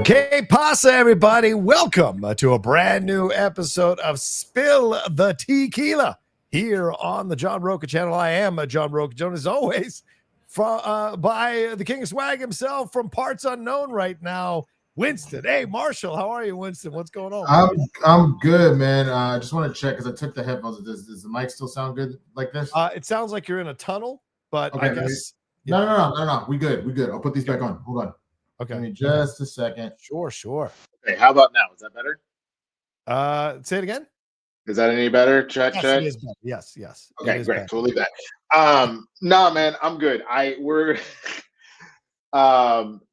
Que pasa, everybody? Welcome to a brand new episode of Spill the Tequila here on the John Rocha channel. I am John Rocha, joined as always by the king of swag himself from parts unknown right now, Winston. Hey, Marshall, how are you, Winston? What's going on? I'm good, man. I just want to check because I took the headphones. Does the mic still sound good like this? It sounds like you're in a tunnel, but okay, I guess no. We good. I'll put these back on. Hold on. Okay. Give me just a second. Sure. Okay, how about now? Is that better? Say it again. Is that any better? Check. It is better. Yes. Okay, great. Totally back. No, man, I'm good.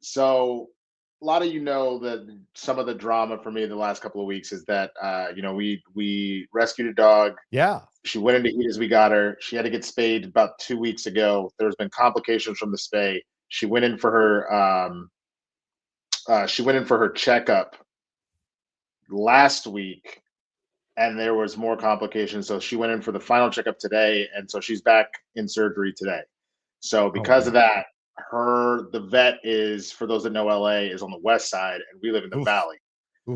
So a lot of that some of the drama for me the last couple of weeks is that we rescued a dog. Yeah. She went into heat as we got her. She had to get spayed about 2 weeks ago. There's been complications from the spay. She went in for her checkup last week, and there was more complications. So she went in for the final checkup today, and so she's back in surgery today. So because of that, the vet is, for those that know LA, is on the west side, and we live in the valley.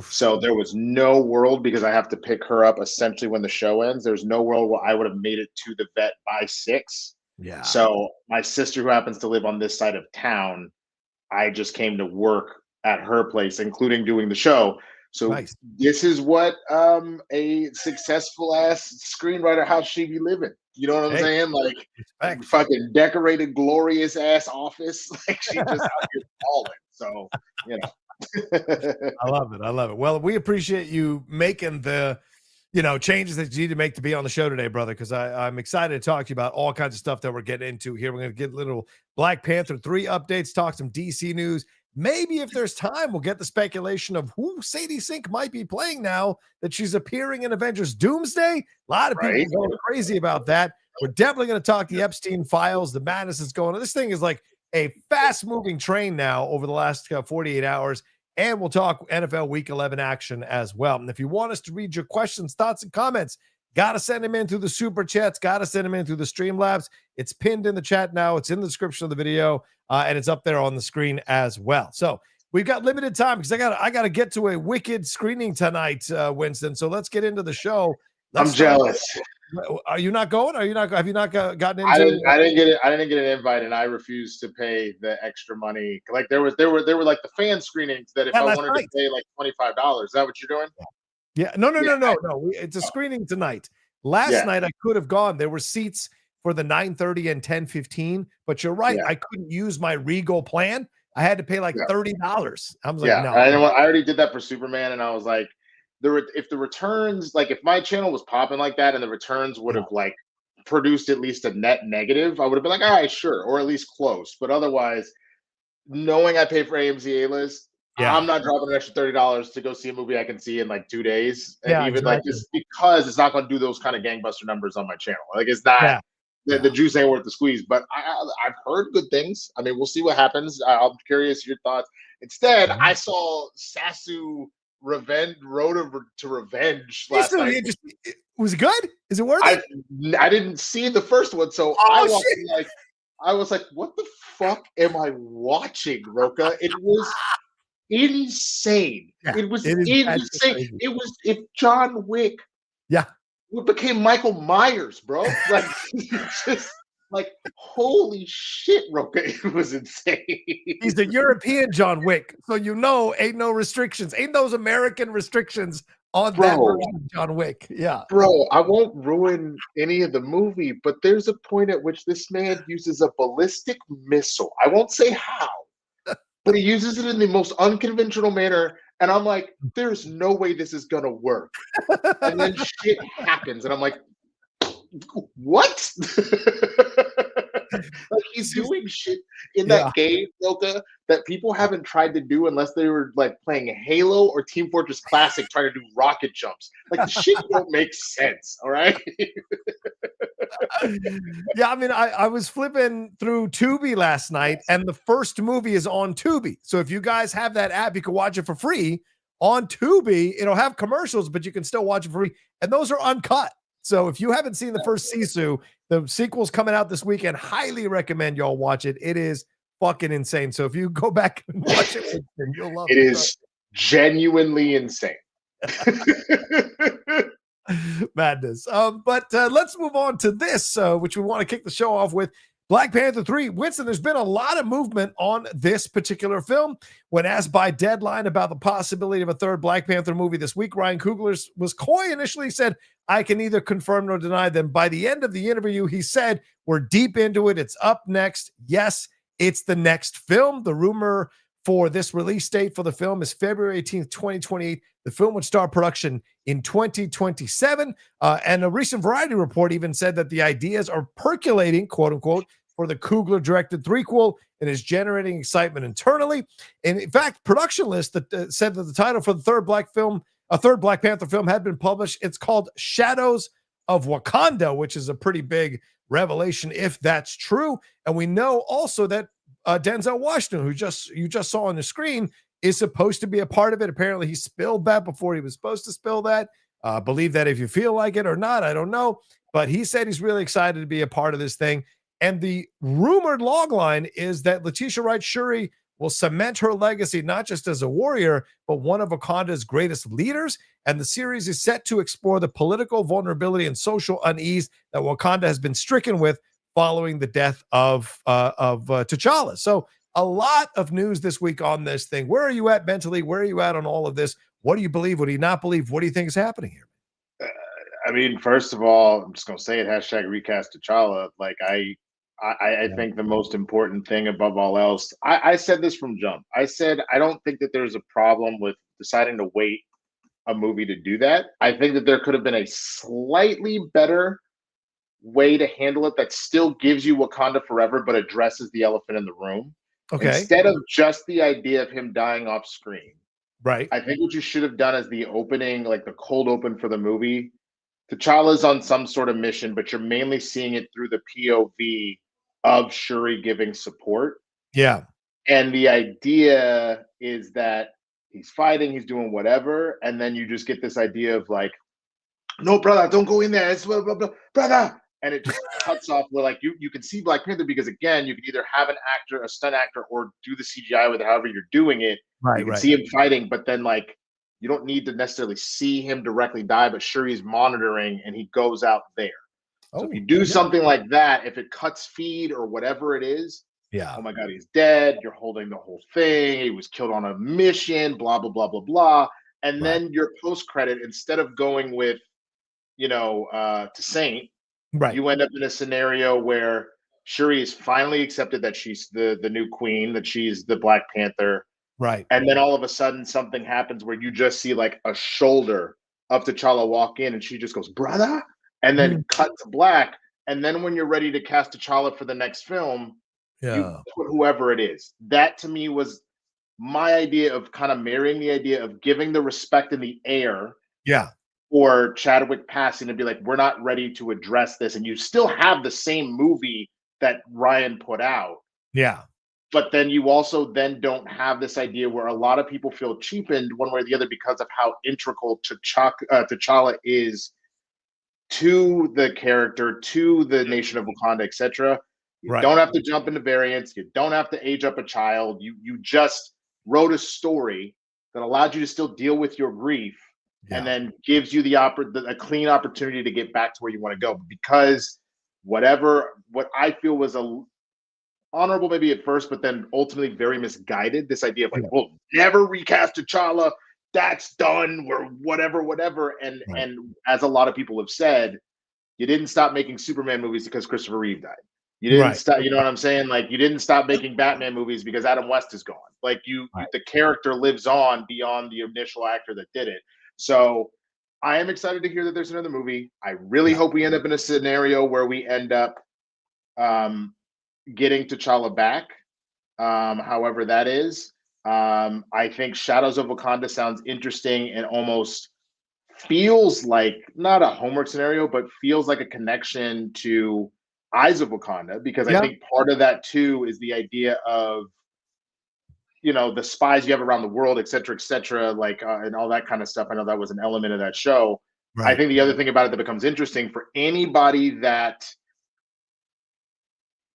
So there was no world, because I have to pick her up essentially when the show ends. There's no world where I would have made it to the vet by 6. Yeah. So my sister, who happens to live on this side of town, I just came to work at her place, including doing the show. So nice. This is what a successful ass screenwriter, how she be living. You know what I'm saying? Like fucking decorated, glorious ass office. Like she just out here balling. So I love it. Well, we appreciate you making the changes that you need to make to be on the show today, brother, because I'm excited to talk to you about all kinds of stuff that we're getting into here. We're going to get little Black Panther 3 updates, talk some DC news. Maybe if there's time, we'll get the speculation of who Sadie Sink might be playing now that she's appearing in Avengers Doomsday. A lot of people going crazy about that. We're definitely going to talk the Epstein Files. The madness is going on. This thing is like a fast-moving train now over the last 48 hours. And we'll talk NFL Week 11 action as well. And if you want us to read your questions, thoughts, and comments, got to send them in through the super chats. Got to send them in through the Streamlabs. It's pinned in the chat now. It's in the description of the video, and it's up there on the screen as well. So we've got limited time because I got to get to a wicked screening tonight, Winston. So let's get into the show. I'm jealous. Are you not going? Have you not gotten into? I didn't get it. I didn't get an invite, and I refused to pay the extra money. Like there were like the fan screenings that if I wanted to pay like $25, is that what you're doing? Yeah. No. It's a screening tonight. Last night I could have gone. There were seats for the 9:30 and 10:15, but you're right. I couldn't use my Regal plan. I had to pay like $30. I was like, no. I already did that for Superman, and I was like, if the returns, like if my channel was popping like that and the returns would have like produced at least a net negative, I would have been like, all right, sure, or at least close. But otherwise, knowing I pay for AMC A-list, I'm not dropping an extra $30 to go see a movie I can see in like 2 days. And even like just because it's not going to do those kind of gangbuster numbers on my channel. Like it's not the juice ain't worth the squeeze. But I've heard good things. I mean, we'll see what happens. I'm curious your thoughts. Instead, I saw Sisu Road to Revenge last night. Was it good? Is it worth it? I didn't see the first one, so I was like, what the fuck am I watching, Rocha? It was insane. It was insane. It was if John Wick became Michael Myers, bro. Like just like holy shit, Rocha. It was insane. He's the European John Wick, so ain't no restrictions. Ain't those American restrictions on that version of John Wick. Yeah. Bro, I won't ruin any of the movie, but there's a point at which this man uses a ballistic missile. I won't say how, but he uses it in the most unconventional manner. And I'm like, there's no way this is going to work. And then shit happens. And I'm like, what? Like he's doing shit in that game, Rocha, that people haven't tried to do unless they were like playing Halo or Team Fortress Classic trying to do rocket jumps. Like the shit don't make sense. All right. Yeah, I mean, I was flipping through Tubi last night, and the first movie is on Tubi. So if you guys have that app, you can watch it for free on Tubi. It'll have commercials, but you can still watch it for free. And those are uncut. So if you haven't seen the first Sisu, the sequel's coming out this weekend. Highly recommend y'all watch it. It is fucking insane. So if you go back and watch it, you'll love it. It is genuinely insane. Madness. But let's move on to this, which we want to kick the show off with. Black Panther 3. Winston, there's been a lot of movement on this particular film. When asked by Deadline about the possibility of a third Black Panther movie this week, Ryan Coogler was coy initially, said, I can neither confirm nor deny them. By the end of the interview, he said, we're deep into it. It's up next. Yes, it's the next film. The rumor for this release date for the film is February 18th, 2028. The film would start production in 2027. And a recent Variety report even said that the ideas are percolating, quote unquote, for the Coogler directed threequel and is generating excitement internally. And in fact, production list that said that the title for the third Black Panther film had been published. It's called Shadows of Wakanda, which is a pretty big revelation if that's true. And we know also that Denzel Washington, who you just saw on the screen, is supposed to be a part of it. Apparently, he spilled that before he was supposed to spill that. Believe that if you feel like it or not, I don't know. But he said he's really excited to be a part of this thing. And the rumored logline is that Letitia Wright Shuri will cement her legacy not just as a warrior, but one of Wakanda's greatest leaders. And the series is set to explore the political vulnerability and social unease that Wakanda has been stricken with following the death of T'Challa. So a lot of news this week on this thing. Where are you at mentally? Where are you at on all of this? What do you believe? What do you not believe? What do you think is happening here? I mean, first of all, I'm just gonna say it. Hashtag recast T'Challa. Like I think the most important thing above all else. I said this from jump. I said I don't think that there's a problem with deciding to wait a movie to do that. I think that there could have been a slightly better way to handle it that still gives you Wakanda forever, but addresses the elephant in the room. Okay. Instead of just the idea of him dying off screen. Right. I think what you should have done as the opening, like the cold open for the movie, T'Challa's on some sort of mission, but you're mainly seeing it through the POV of Shuri giving support. Yeah. And the idea is that he's fighting, he's doing whatever, and then you just get this idea of like, no, brother, don't go in there. It's blah, blah, blah, brother. And it just cuts off where like you can see Black Panther because again, you can either have an actor, a stunt actor, or do the CGI with however you're doing it. Right. You can see him fighting, but then like you don't need to necessarily see him directly die, but Shuri's monitoring and he goes out there. So if you do something like that, if it cuts feed or whatever it is, oh my God, he's dead. You're holding the whole thing. He was killed on a mission, blah, blah, blah, blah, blah. And then your post credit, instead of going with, to Saint, you end up in a scenario where Shuri is finally accepted that she's the new queen, that she's the Black Panther. Right. And then all of a sudden something happens where you just see like a shoulder of T'Challa walk in and she just goes, brother, and then cut to black. And then when you're ready to cast T'Challa for the next film, you put whoever it is. That to me was my idea of kind of marrying the idea of giving the respect in the air. Yeah. Or Chadwick passing and be like, we're not ready to address this. And you still have the same movie that Ryan put out. Yeah. But then you also then don't have this idea where a lot of people feel cheapened one way or the other because of how integral T'Challa is to the character, to the nation of Wakanda, etc. You don't have to jump into variants. You don't have to age up a child. You just wrote a story that allowed you to still deal with your grief. And then gives you a clean opportunity to get back to where you want to go. Because what I feel was a honorable maybe at first, but then ultimately very misguided. This idea of like, we'll never recast T'Challa. That's done. We're whatever. And as a lot of people have said, you didn't stop making Superman movies because Christopher Reeve died. You didn't stop. You know what I'm saying? Like you didn't stop making Batman movies because Adam West is gone. Like the character lives on beyond the initial actor that did it. So I am excited to hear that there's another movie. I really hope we end up in a scenario where we end up getting T'Challa back, however that is. I think Shadows of Wakanda sounds interesting and almost feels like not a homework scenario, but feels like a connection to Eyes of Wakanda, because I think part of that too is the idea of you know, the spies you have around the world, et cetera, like, and all that kind of stuff. I know that was an element of that show. I Right. think the other thing about it that becomes interesting for anybody that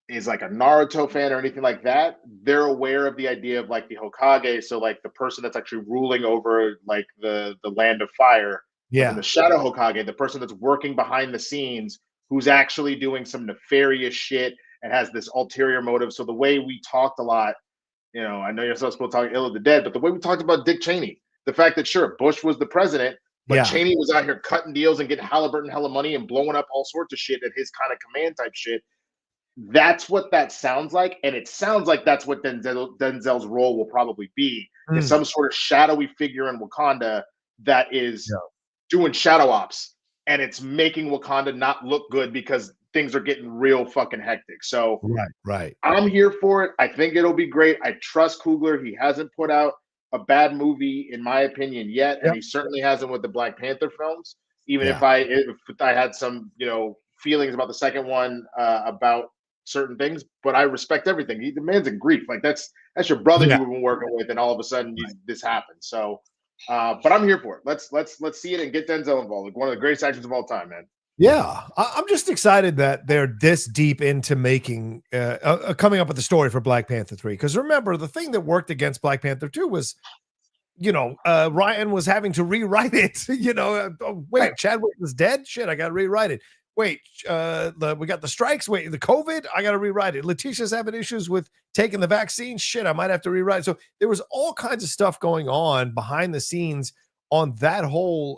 is like a Naruto fan or anything like that, they're aware of the idea of like the Hokage. So like the person that's actually ruling over like the land of fire. But then Yeah. the Shadow Hokage, the person that's working behind the scenes, who's actually doing some nefarious shit and has this ulterior motive. So the way we talked a lot, you know, I know you're supposed to talk ill of the dead, but the way we talked about Dick Cheney, the fact that sure, Bush was the president, but Yeah. Cheney was out here cutting deals and getting Halliburton hella money and blowing up all sorts of shit at his kind of command type shit. That's what that sounds like, and it sounds like that's what Denzel's role will probably be, is Mm. some sort of shadowy figure in Wakanda that is Yeah. doing shadow ops, and it's making Wakanda not look good because things are getting real fucking hectic. So Right. Right. I'm here for it. I think it'll be great. I trust Coogler. He hasn't put out a bad movie, in my opinion, yet, and Yep. he certainly hasn't with the Black Panther films. Even Yeah. if I had some, you know, feelings about the second one about certain things, but I respect everything. The man's in grief. Like that's your brother Yeah. you've been working with, and all of a sudden this happens. So, but I'm here for it. Let's see it and get Denzel involved. Like one of the greatest actors of all time, man. Yeah, I'm just excited that they're this deep into making coming up with the story for Black Panther 3. Because remember, the thing that worked against Black Panther 2 was, you know, Ryan was having to rewrite it. You know, oh, wait, Right. Chadwick was dead. Shit, I got to rewrite it. Wait, we got the strikes. Wait, the COVID, I got to rewrite it. Letitia's having issues with taking the vaccine. Shit, I might have to rewrite it. So there was all kinds of stuff going on behind the scenes on that whole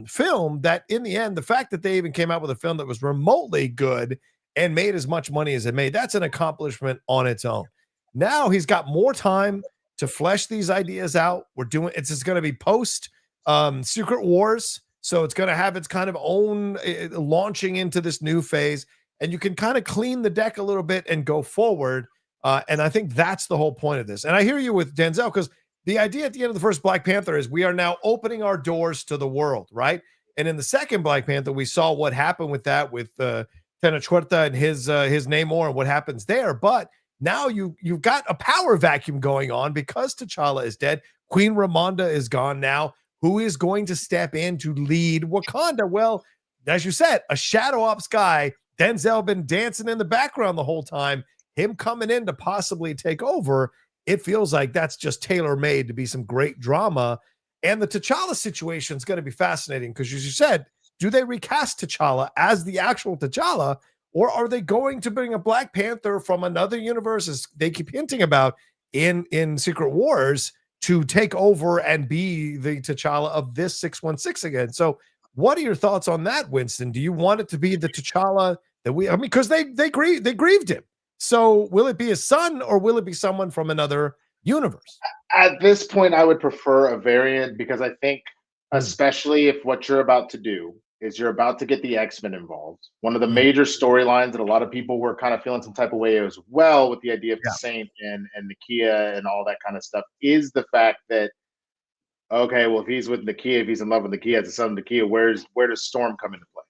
film, that in the end, the fact that they even came out with a film that was remotely good and made as much money as it made, that's an accomplishment on its own. Now he's got more time to flesh these ideas out. We're doing it's going to be post Secret Wars, so it's going to have its kind of own launching into this new phase, and you can kind of clean the deck a little bit and go forward. And I think that's the whole point of this. And I hear you with Denzel, because the idea at the end of the first Black Panther is we are now opening our doors to the world, right? And in the second Black Panther, we saw what happened with that, with Tenochtitlan and his Namor and what happens there. But now you've got a power vacuum going on because T'Challa is dead. Queen Ramonda is gone now. Who is going to step in to lead Wakanda? Well, as you said, a shadow ops guy. Denzel been dancing in the background the whole time. Him coming in to possibly take over, it feels like that's just tailor-made to be some great drama. And the T'Challa situation is going to be fascinating because, as you said, do they recast T'Challa as the actual T'Challa, or are they going to bring a Black Panther from another universe, as they keep hinting about in Secret Wars, to take over and be the T'Challa of this 616 again? So what are your thoughts on that, Winston? Do you want it to be the T'Challa that because they grieved him. So will it be his son, or will it be someone from another universe? At this point, I would prefer a variant, because I think, especially if what you're about to do is you're about to get the X-Men involved. One of the major storylines that a lot of people were kind of feeling some type of way as well with the idea of the Saint and Nakia and all that kind of stuff is the fact that, okay, well, if he's with Nakia, if he's in love with Nakia, as a son of Nakia, where does Storm come into play?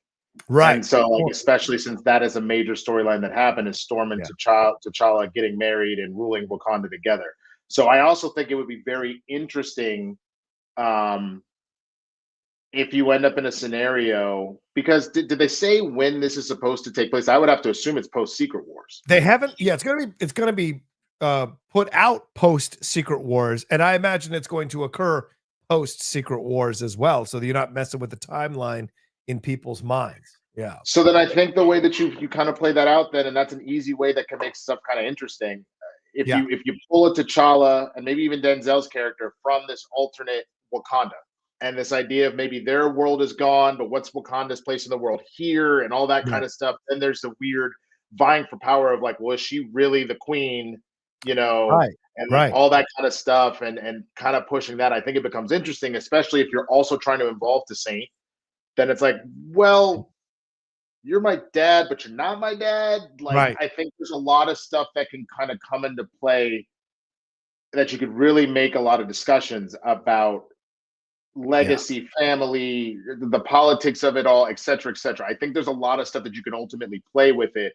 Right. And so, like, especially since that is a major storyline that happened, is Storm and T'Challa getting married and ruling Wakanda together. So I also think it would be very interesting if you end up in a scenario, because did they say when this is supposed to take place? I would have to assume it's post Secret Wars. They haven't. Yeah, it's gonna be put out post Secret Wars, and I imagine it's going to occur post Secret Wars as well, so that you're not messing with the timeline in people's minds. Yeah. So then I think the way that you kind of play that out then, and that's an easy way that can make stuff kind of interesting. If you pull a T'Challa and maybe even Denzel's character from this alternate Wakanda, and this idea of maybe their world is gone, but what's Wakanda's place in the world here, and all that kind of stuff. Then there's the weird vying for power of like, well, is she really the queen? You know, and like all that kind of stuff, and kind of pushing that. I think it becomes interesting, especially if you're also trying to involve the Saint. Then it's like, well, you're my dad, but you're not my dad. Like, I think there's a lot of stuff that can kind of come into play that you could really make a lot of discussions about legacy, family, the politics of it all, et cetera, et cetera. I think there's a lot of stuff that you can ultimately play with it.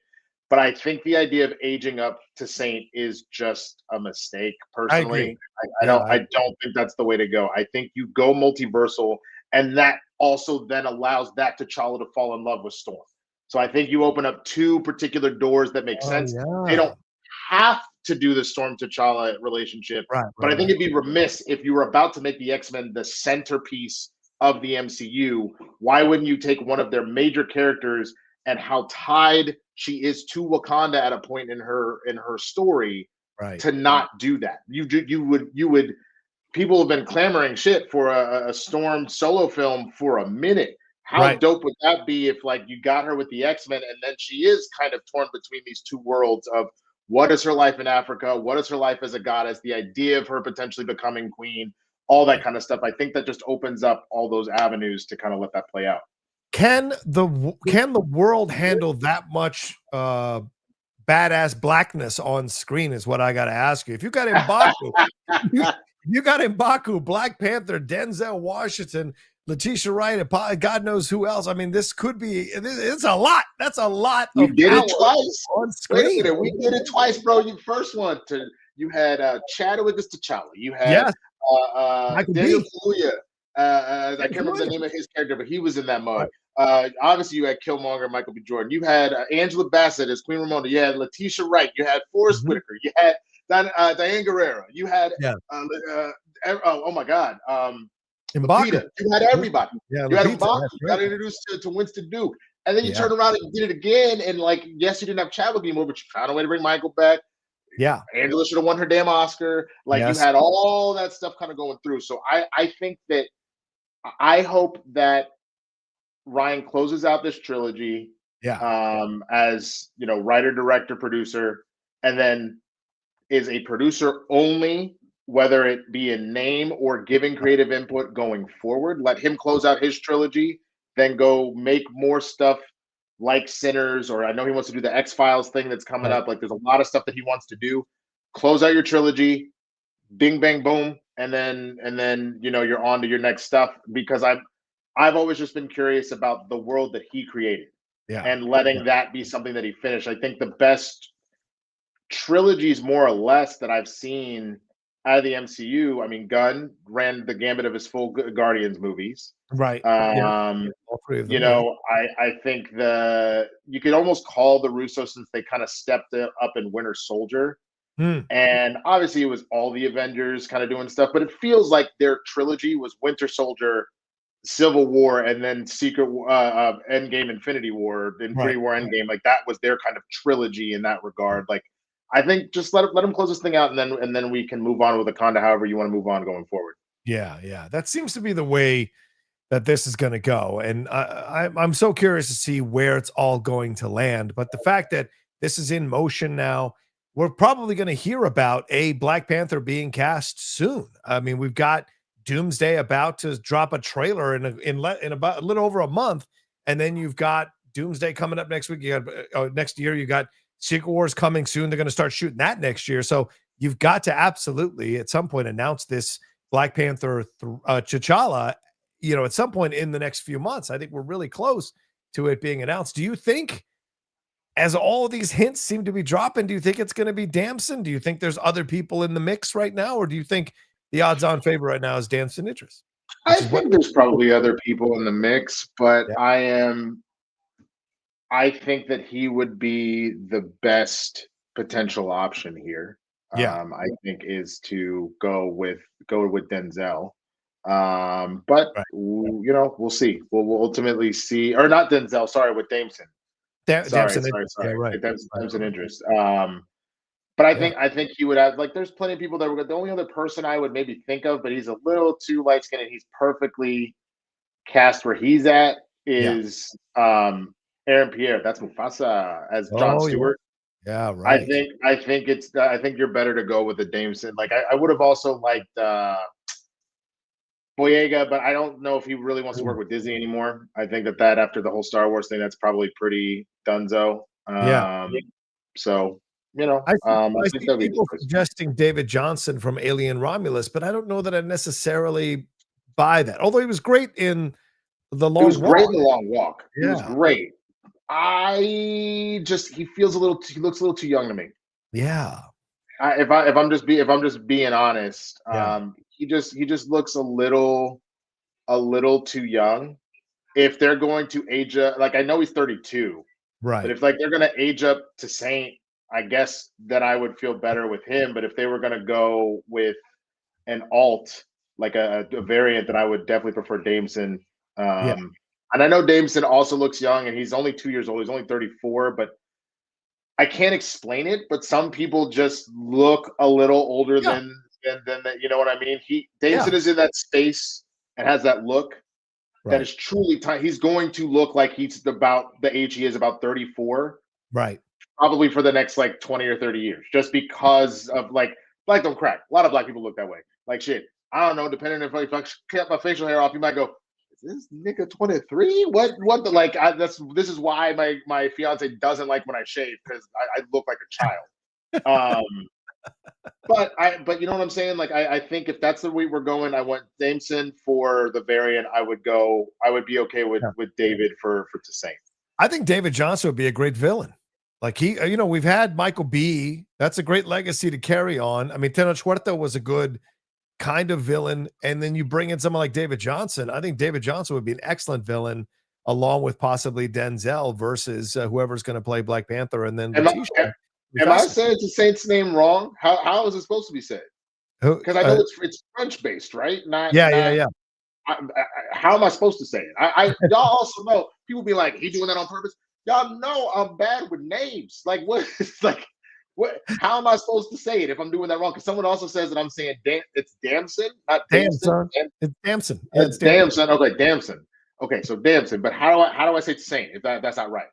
But I think the idea of aging up to Saint is just a mistake. I agree. Personally, I don't think that's the way to go. I think you go multiversal, and that also then allows that T'Challa to fall in love with Storm. So I think you open up two particular doors that make sense. They don't have to do the Storm T'Challa relationship, but I think it'd be remiss if you were about to make the X-Men the centerpiece of the MCU. Why wouldn't you take one of their major characters and how tied she is to Wakanda at a point in her story to not do that? You would people have been clamoring shit for a Storm solo film for a minute. How dope would that be if like you got her with the X-Men and then she is kind of torn between these two worlds of what is her life in Africa, what is her life as a goddess, the idea of her potentially becoming queen, all that kind of stuff. I think that just opens up all those avenues to kind of let that play out. Can the world handle that much badass blackness on screen is what I got to ask you. If you got M'Baku, you got M'Baku, Black Panther, Denzel Washington, Letitia Wright, and God knows who else. I mean, this could be, it's a lot. That's a lot. We did it twice on screen. Wait a minute, we did it twice, bro. You first one you had Chadwick as T'Challa. You had Daniel Kaluuya. I can't remember the name of his character, but he was in that mug. Obviously, you had Killmonger, Michael B. Jordan. You had Angela Bassett as Queen Ramonda. You had Letitia Wright. You had Forrest Whitaker. You had Diane Guerrero. You had oh my God, Lupita. You had everybody. You had M'Baku. You got introduced to Winston Duke, and then you turned around and did it again. And like, yes, you didn't have Chadwick anymore, but you found a way to bring Michael back. Yeah, Angela should have won her damn Oscar. Like you had all that stuff kind of going through. So I think that I hope that Ryan closes out this trilogy, as you know, writer, director, producer, and then is a producer only, whether it be in name or giving creative input going forward. Let him close out his trilogy, then go make more stuff like Sinners, or I know he wants to do the X-Files thing that's coming up. Like there's a lot of stuff that he wants to do. Close out your trilogy, bing, bang, boom, and then you know, you're on to your next stuff, because I've always just been curious about the world that he created and letting that be something that he finished. I think the best trilogies, more or less, that I've seen out of the MCU, I mean, Gunn ran the gambit of his full Guardians movies. Right. You know, I think you could almost call the Russo, since they kind of stepped up in Winter Soldier. And obviously it was all the Avengers kind of doing stuff, but it feels like their trilogy was Winter Soldier, Civil War, and then Secret Endgame, Infinity War, Infinity War, Endgame. Like that was their kind of trilogy in that regard. Like I think just let them close this thing out, and then we can move on with Wakanda however you want to move on going forward. Yeah. That seems to be the way that this is going to go. And I'm so curious to see where it's all going to land. But the fact that this is in motion now, we're probably going to hear about a Black Panther being cast soon. I mean, we've got Doomsday about to drop a trailer in about a little over a month, and then you've got Doomsday coming up next week. You got next year. You got Secret Wars coming soon. They're going to start shooting that next year. So you've got to absolutely at some point announce this Black Panther T'Challa, you know, at some point in the next few months. I think we're really close to it being announced. Do you think, as all these hints seem to be dropping, do you think it's going to be Damson? Do you think there's other people in the mix right now, or do you think the odds-on favorite right now is Damson Idris? I think there's probably other people in the mix, but I think that he would be the best potential option here. I think is to go with Denzel. But you know, we'll see. We'll ultimately see, or not Denzel. Sorry, with Damson. Damson Idris. But I think he would have, like, there's plenty of people that were the only other person I would maybe think of, but he's a little too light skinned and he's perfectly cast where he's at is Aaron Pierre. That's Mufasa as Jon Stewart. Yeah, right. I think you're better to go with the Damson. Like I would have also liked Boyega, but I don't know if he really wants to work with Disney anymore. I think that after the whole Star Wars thing, that's probably pretty donezo. So, you know, I see people suggesting David Johnson from Alien Romulus, but I don't know that I necessarily buy that. Although he was great in The Long Walk. He was great in The Long Walk. He was great. he feels he looks a little too young to me. Yeah. If I'm just being honest, he just looks a little too young. If they're going to age up, like I know he's 32, but Right. if like they're gonna age up to Saint, I guess then I would feel better with him. But if they were gonna go with an alt, like a variant, then I would definitely prefer Dameson. Yeah. And I know Dameson also looks young, and he's only 2 years old. He's only 34, but I can't explain it. But some people just look a little older Yeah. than that. You know what I mean? Yeah. Dameson is in that space and has that look that Right. is truly time. He's going to look like he's about the age he is, about 34, Right. probably for the next like 20 or 30 years, just because of like black don't crack. A lot of black people look that way. Like shit. I don't know. Depending if I cut my facial hair off, you might go, "Is this nigga 23? What the like?" This is why my fiance doesn't like when I shave, because I look like a child. But you know what I'm saying? Like I think if that's the way we're going, I want Jameson for the variant. I would be okay with David for Toussaint. I think David Johnson would be a great villain. Like we've had Michael B. That's a great legacy to carry on. I mean, Tenoch Huerta was a good kind of villain, and then you bring in someone like David Johnson. I think David Johnson would be an excellent villain, along with possibly Denzel versus whoever's going to play Black Panther, and then Am I saying Toussaint's name wrong? How is it supposed to be said? Because I know it's French based, right? Yeah. How am I supposed to say it? Y'all also know people be like, he doing that on purpose. Y'all know I'm bad with names. Like what? Like what? How am I supposed to say it if I'm doing that wrong? Because someone also says that I'm saying it's Damson, not Damson. It's Damson. Yeah, it's Damson. Okay, Damson. Okay, so Damson. But how do I say Toussaint if that's not right?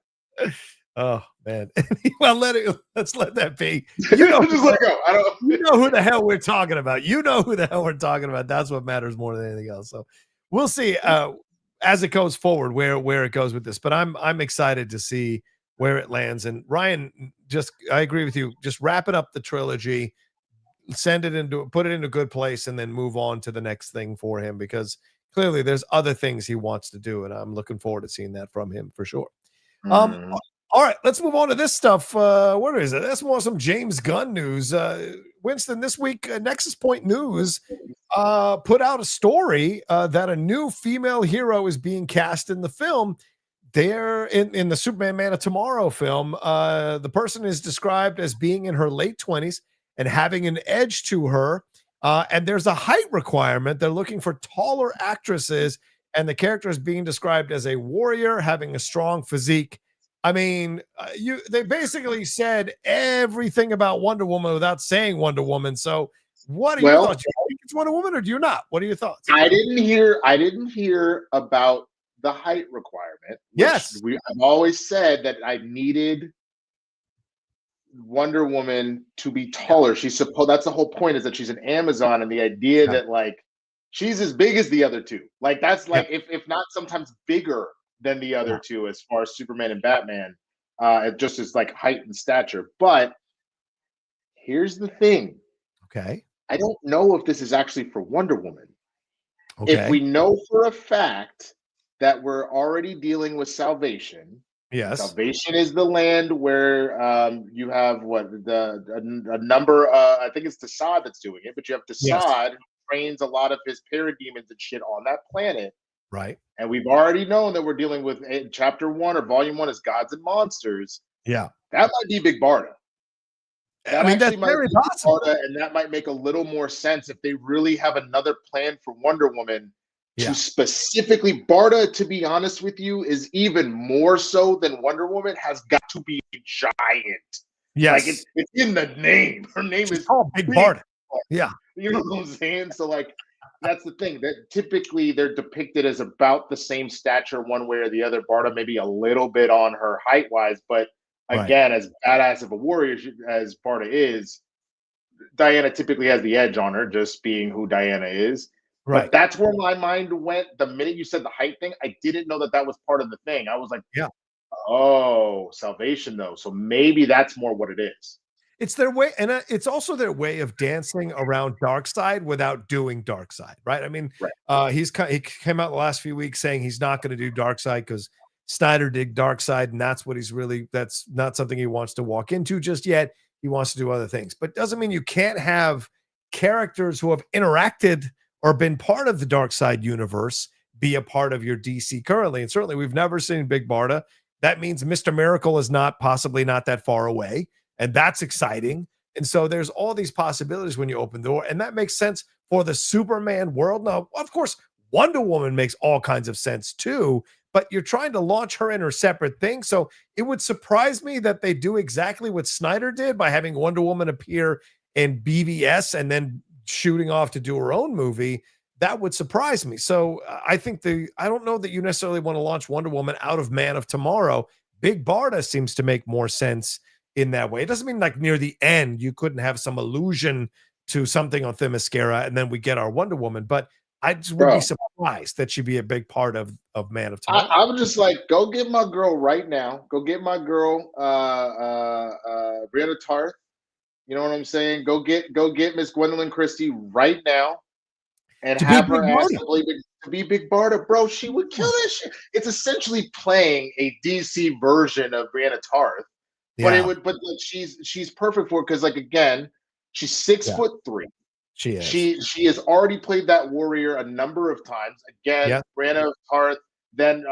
Oh man. Well, let's let that be. You know, just let go. You know who the hell we're talking about. You know who the hell we're talking about. That's what matters more than anything else. So we'll see as it goes forward where it goes with this. But I'm excited to see where it lands. And Ryan, I agree with you. Just wrapping up the trilogy, put it into a good place, and then move on to the next thing for him, because clearly there's other things he wants to do, and I'm looking forward to seeing that from him for sure. All right, let's move on to this stuff. Where is it? That's more some James Gunn news. Winston, this week, Nexus Point News put out a story that a new female hero is being cast in the film. There in the Superman Man of Tomorrow film, the person is described as being in her late 20s and having an edge to her. And there's a height requirement. They're looking for taller actresses, and the character is being described as a warrior having a strong physique. I mean, they basically said everything about Wonder Woman without saying Wonder Woman. So what are your thoughts? Do you think it's Wonder Woman or do you not? What are your thoughts? I didn't hear about the height requirement. Yes. I've always said that I needed Wonder Woman to be taller. That's the whole point, is that she's an Amazon, and the idea that like she's as big as the other two. Like that's like if not sometimes bigger than the other two as far as Superman and Batman, just as like height and stature. But here's the thing. Okay. I don't know if this is actually for Wonder Woman. Okay. If we know for a fact that we're already dealing with Salvation. Yes. Salvation is the land where you have a number. I think it's Desaad that's doing it, but you have Desaad who trains a lot of his parademons and shit on that planet. Right. And we've already known that we're dealing with chapter 1 or volume 1 is Gods and Monsters. Yeah. That might be Big Barda. That's very possible. Barda, and that might make a little more sense if they really have another plan for Wonder Woman to specifically. Barda, to be honest with you, is even more so than Wonder Woman, has got to be giant. Yes. Like it's in the name. Her name is called Big Barda. Yeah. You know what I'm saying? So like, that's the thing, that typically they're depicted as about the same stature one way or the other. Barda maybe a little bit on her height wise, but again, as badass of a warrior as Barda is, Diana typically has the edge on her, just being who Diana is. Right. But that's where my mind went the minute you said the height thing. I didn't know that was part of the thing. I was like, oh, Salvation though. So maybe that's more what it is. It's their way, and it's also their way of dancing around Darkseid without doing Darkseid, right? I mean, he came out the last few weeks saying he's not going to do Darkseid because Snyder did Dark Side, and that's not something he wants to walk into just yet. He wants to do other things, but doesn't mean you can't have characters who have interacted or been part of the Dark Side universe be a part of your DC currently. And certainly we've never seen Big Barda. That means Mr. Miracle is possibly not that far away. And that's exciting. And so there's all these possibilities when you open the door. And that makes sense for the Superman world. Now, of course, Wonder Woman makes all kinds of sense too, but you're trying to launch her in her separate thing. So it would surprise me that they do exactly what Snyder did by having Wonder Woman appear in BVS and then shooting off to do her own movie. That would surprise me. So I don't know that you necessarily want to launch Wonder Woman out of Man of Tomorrow. Big Barda seems to make more sense in that way. It doesn't mean like near the end you couldn't have some allusion to something on Themyscira and then we get our Wonder Woman, but I just would be surprised that she'd be a big part of Man of Tomorrow. I'm just like, go get my girl right now. Go get my girl, Brianna Tarth. You know what I'm saying? Go get Miss Gwendolyn Christie right now, and have her ask to be Big Barda, bro. She would kill this shit. It's essentially playing a DC version of Brianna Tarth, but like she's perfect for it because, like, again, she's 6'3". She is. She has already played that warrior a number of times. Again, Brianna Tarth. Then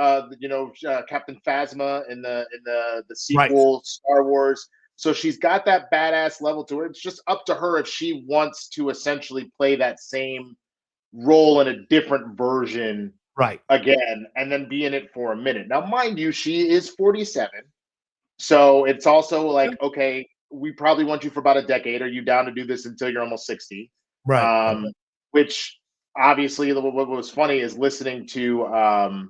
Captain Phasma in the sequel Star Wars. So she's got that badass level to her. It's just up to her if she wants to essentially play that same role in a different version again, and then be in it for a minute. Now, mind you, she is 47. So it's also like, okay, we probably want you for about a decade. Are you down to do this until you're almost 60? Right. Which obviously what was funny is listening to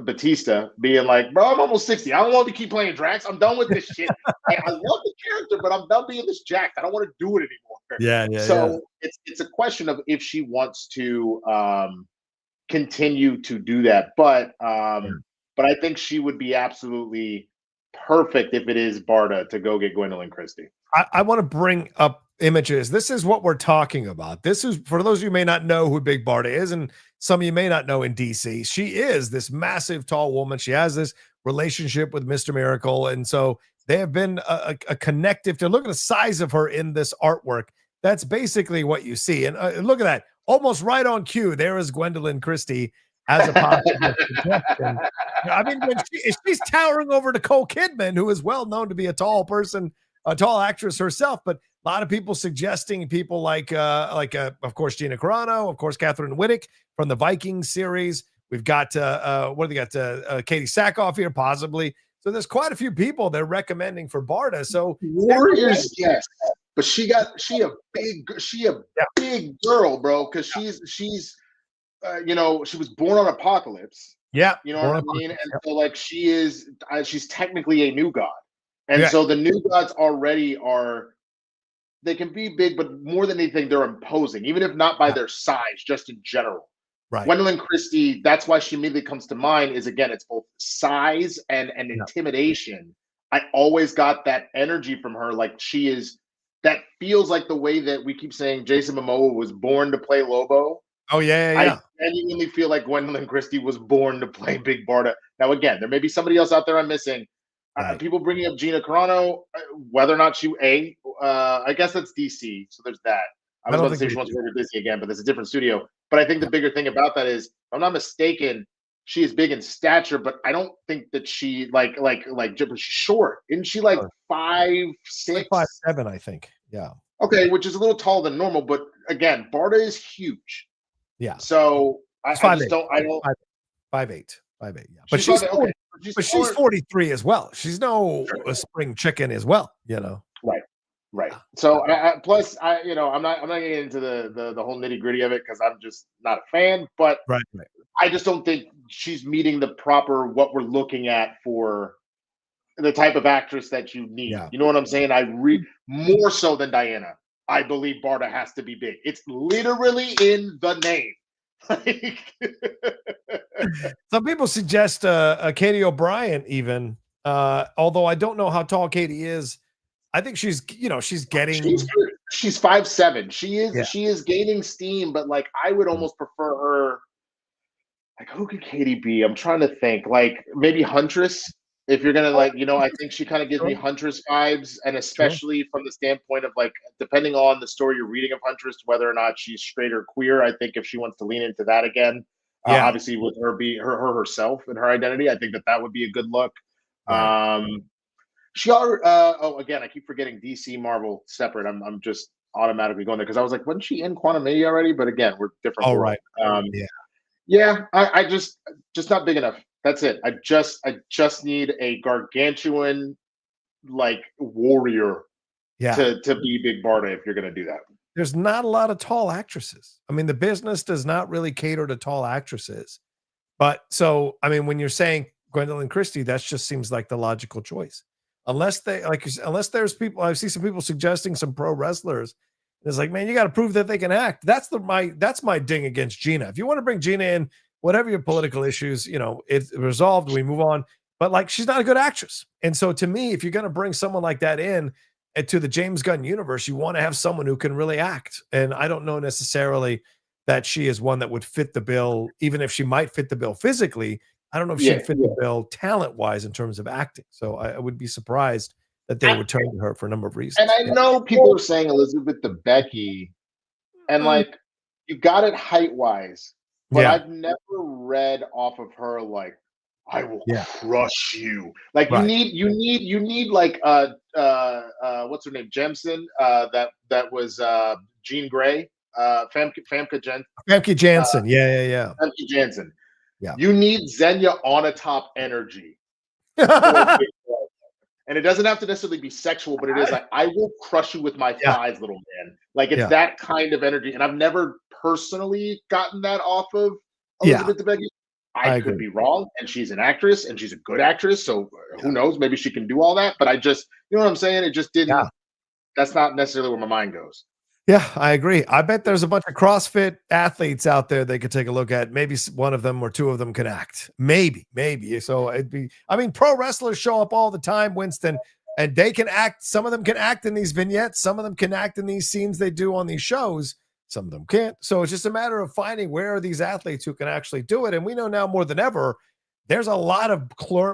Batista being like, bro, I'm almost 60. I don't want to keep playing Drax. I'm done with this shit. I love the character, but I'm done being this jacked. I don't want to do it anymore. So it's a question of if she wants to continue to do that. But I think she would be absolutely perfect if it is Barda to go get Gwendolyn Christie. I want to bring up images. This is what we're talking about. This is, for those of you who may not know who Big Barda is, and some of you may not know in DC, she is this massive, tall woman. She has this relationship with Mr. Miracle. And so they have been a connective to look at the size of her in this artwork. That's basically what you see. And look at that. Almost right on cue. There is Gwendolyn Christie as a possible suggestion. I mean, when she's towering over Nicole Kidman, who is well known to be a tall person, a tall actress herself, but a lot of people suggesting people like of course, Gina Carano, of course, Catherine Whittick from the Vikings series. We've got Katie Sackhoff here, possibly. So there's quite a few people they're recommending for Barda. So Warriors, yes, but she a big girl, bro, because she's she was born on Apocalypse. Yeah, you know what I mean. And so like she's technically a new god. And so the new gods already they can be big, but more than anything, they're imposing, even if not by their size, just in general. Right. Gwendolyn Christie, that's why she immediately comes to mind, is again, it's both size and intimidation. I always got that energy from her. Like that feels like the way that we keep saying Jason Momoa was born to play Lobo. Oh, yeah. I genuinely feel like Gwendolyn Christie was born to play Big Barda. Now, again, there may be somebody else out there I'm missing. People bringing up Gina Carano, whether or not I guess that's DC, so there's that. I was about to say she wants to work with DC again, but there's a different studio. But I think the bigger thing about that is, if I'm not mistaken, she is big in stature, but I don't think that she she's short. Isn't she like 5'6"? Like 5'7", I think. Yeah. Okay, which is a little taller than normal, but again, Barda is huge. Yeah. So I don't 5'8". Yeah. But she's 43 as well. She's no spring chicken as well, Right. So plus I'm not getting into the whole nitty gritty of it because I'm just not a fan. But I just don't think she's meeting the proper what we're looking at for the type of actress that you need. Yeah. You know what I'm saying? More so than Diana. I believe Barda has to be big. It's literally in the name. Some people suggest Katie O'Brien even, although I don't know how tall Katie is. I think she's getting. She's 5'7". She is gaining steam, but like I would almost prefer her. Like, who could Katie be? I'm trying to think. Like, maybe Huntress. If you're gonna like, I think she kind of gives me Huntress vibes, and especially from the standpoint of like, depending on the story you're reading of Huntress, whether or not she's straight or queer. I think if she wants to lean into that again, obviously with her be her herself and her identity, I think that would be a good look. Right. She already. Again, I keep forgetting DC Marvel separate. I'm just automatically going there because I was like, wasn't she in Quantumania already? But again, we're different. Oh, world. right. Yeah, I just not big enough. That's it. I just need a gargantuan like warrior to be Big Barda if you're gonna do that. There's not a lot of tall actresses. I mean, the business does not really cater to tall actresses. But so, I mean, when you're saying Gwendolyn Christie, that just seems like the logical choice. Unless there's people, I see some people suggesting some pro wrestlers. It's like, man, you got to prove that they can act. That's my ding against Gina. If you want to bring Gina in, whatever your political issues, it's resolved. We move on. But like, she's not a good actress. And so to me, if you're going to bring someone like that in to the James Gunn universe, you want to have someone who can really act. And I don't know necessarily that she is one that would fit the bill, even if she might fit the bill physically. I don't know if she'd fit the bill talent-wise in terms of acting. So I would be surprised that they would turn to her for a number of reasons. And I know people are saying Elizabeth Debicki, and like, you got it height-wise, but I've never read off of her like, I will crush you. Like, you need like what's her name, Jemison, that was Jean Grey, Famke Janssen. Famke Janssen, yeah. Famke Janssen. Yeah. You need Xenia on a top energy. And it doesn't have to necessarily be sexual, but it is like, I will crush you with my thighs, little man. Like, it's that kind of energy. And I've never personally gotten that off of Elizabeth Debicki. I could be wrong. And she's an actress, and she's a good actress. So who knows? Maybe she can do all that. But I just, you know what I'm saying? It just didn't. That's not necessarily where my mind goes. Yeah, I agree. I bet there's a bunch of CrossFit athletes out there they could take a look at. Maybe one of them or two of them can act. Maybe. So pro wrestlers show up all the time, Winston, and they can act. Some of them can act in these vignettes. Some of them can act in these scenes they do on these shows. Some of them can't. So it's just a matter of finding where are these athletes who can actually do it. And we know now more than ever, there's a lot of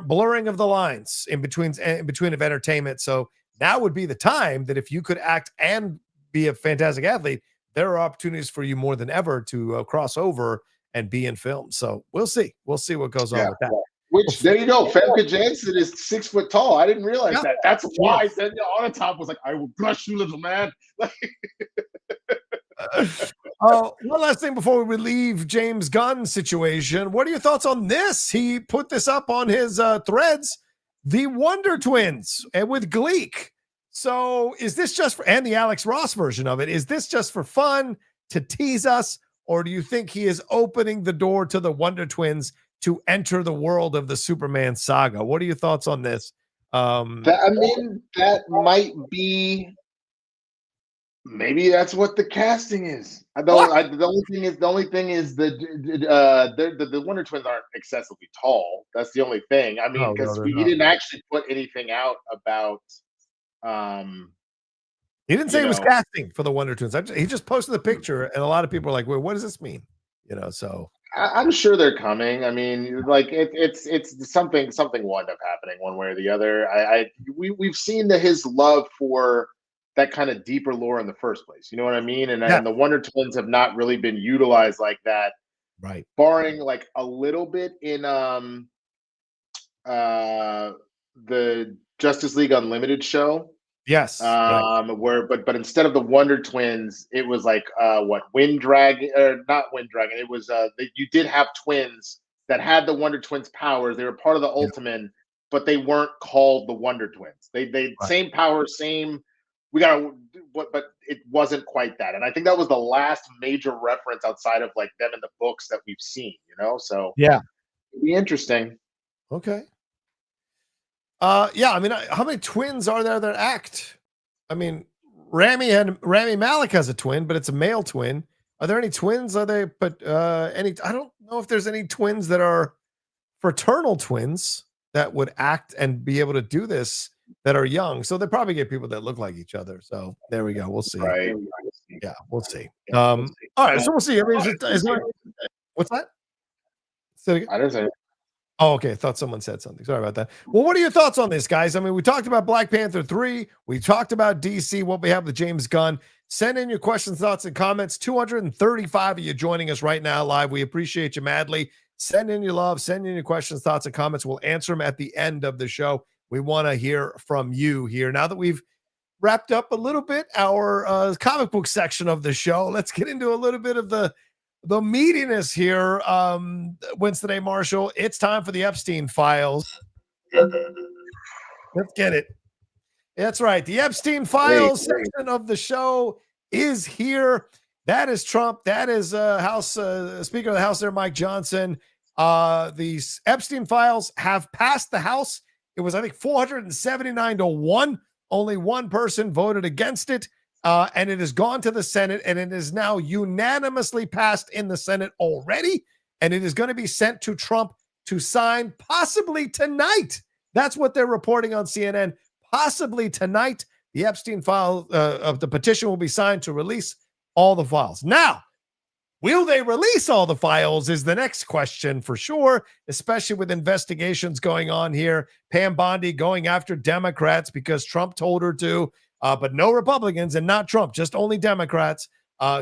blurring of the lines in between of entertainment. So now would be the time that if you could act and be a fantastic athlete, there are opportunities for you more than ever to cross over and be in film. So we'll see what goes on with that. Which, there you go. Famke Janssen is 6 foot tall. I didn't realize that. That's why Xenia on the top was like, I will crush you, little man. One last thing before we leave James Gunn situation. What are your thoughts on this? He put this up on his threads, the Wonder Twins, and with Gleek. So is this just and the Alex Ross version of it, is this just for fun to tease us, or do you think he is opening the door to the Wonder Twins to enter the world of the Superman saga? What are your thoughts on this? That might be, maybe that's what the casting is. The only thing is the Wonder Twins aren't excessively tall. That's the only thing. I mean, because he didn't actually put anything out about. He didn't say he was casting for the Wonder Twins. He just posted the picture, and a lot of people are like, "Well, what does this mean?" So I'm sure they're coming. I mean, like it's something will end up happening one way or the other. We've seen his love for that kind of deeper lore in the first place. You know what I mean? And the Wonder Twins have not really been utilized like that, right? Barring like a little bit in the Justice League Unlimited show. Yes. But instead of the Wonder Twins, it was like Wind Dragon, or not Wind Dragon. It was you did have twins that had the Wonder Twins powers. They were part of the Ultimate, but they weren't called the Wonder Twins. They same power, same. But it wasn't quite that. And I think that was the last major reference outside of like them in the books that we've seen. So it'd be interesting. Okay. I mean, how many twins are there that act? I mean, Rami Malek has a twin, but it's a male twin. Are there any twins? Are they? But I don't know if there's any twins that are fraternal twins that would act and be able to do this that are young. So they probably get people that look like each other. So there we go. We'll see. Right. Yeah, we'll see. All right. So we'll see. I mean, what's that? So I didn't say. Oh, okay. I thought someone said something. Sorry about that. Well, what are your thoughts on this, guys? I mean, we talked about Black Panther 3. We talked about DC, what we have with James Gunn. Send in your questions, thoughts, and comments. 235 of you joining us right now live. We appreciate you madly. Send in your love. Send in your questions, thoughts, and comments. We'll answer them at the end of the show. We want to hear from you here. Now that we've wrapped up a little bit our comic book section of the show, let's get into a little bit of the meatiness here. Winston A. Marshall, it's time for the Epstein Files. Let's get it. That's right. The Epstein Files section of the show is here. That is Trump. That is House Speaker of the House there, Mike Johnson. The Epstein Files have passed the House. It was, I think, 479-1. Only one person voted against it. And it has gone to the Senate, and it is now unanimously passed in the Senate already. And it is going to be sent to Trump to sign possibly tonight. That's what they're reporting on CNN. Possibly tonight, the Epstein file of the petition will be signed to release all the files. Now, will they release all the files is the next question for sure, especially with investigations going on here. Pam Bondi going after Democrats because Trump told her to. But no Republicans and not Trump, just only Democrats.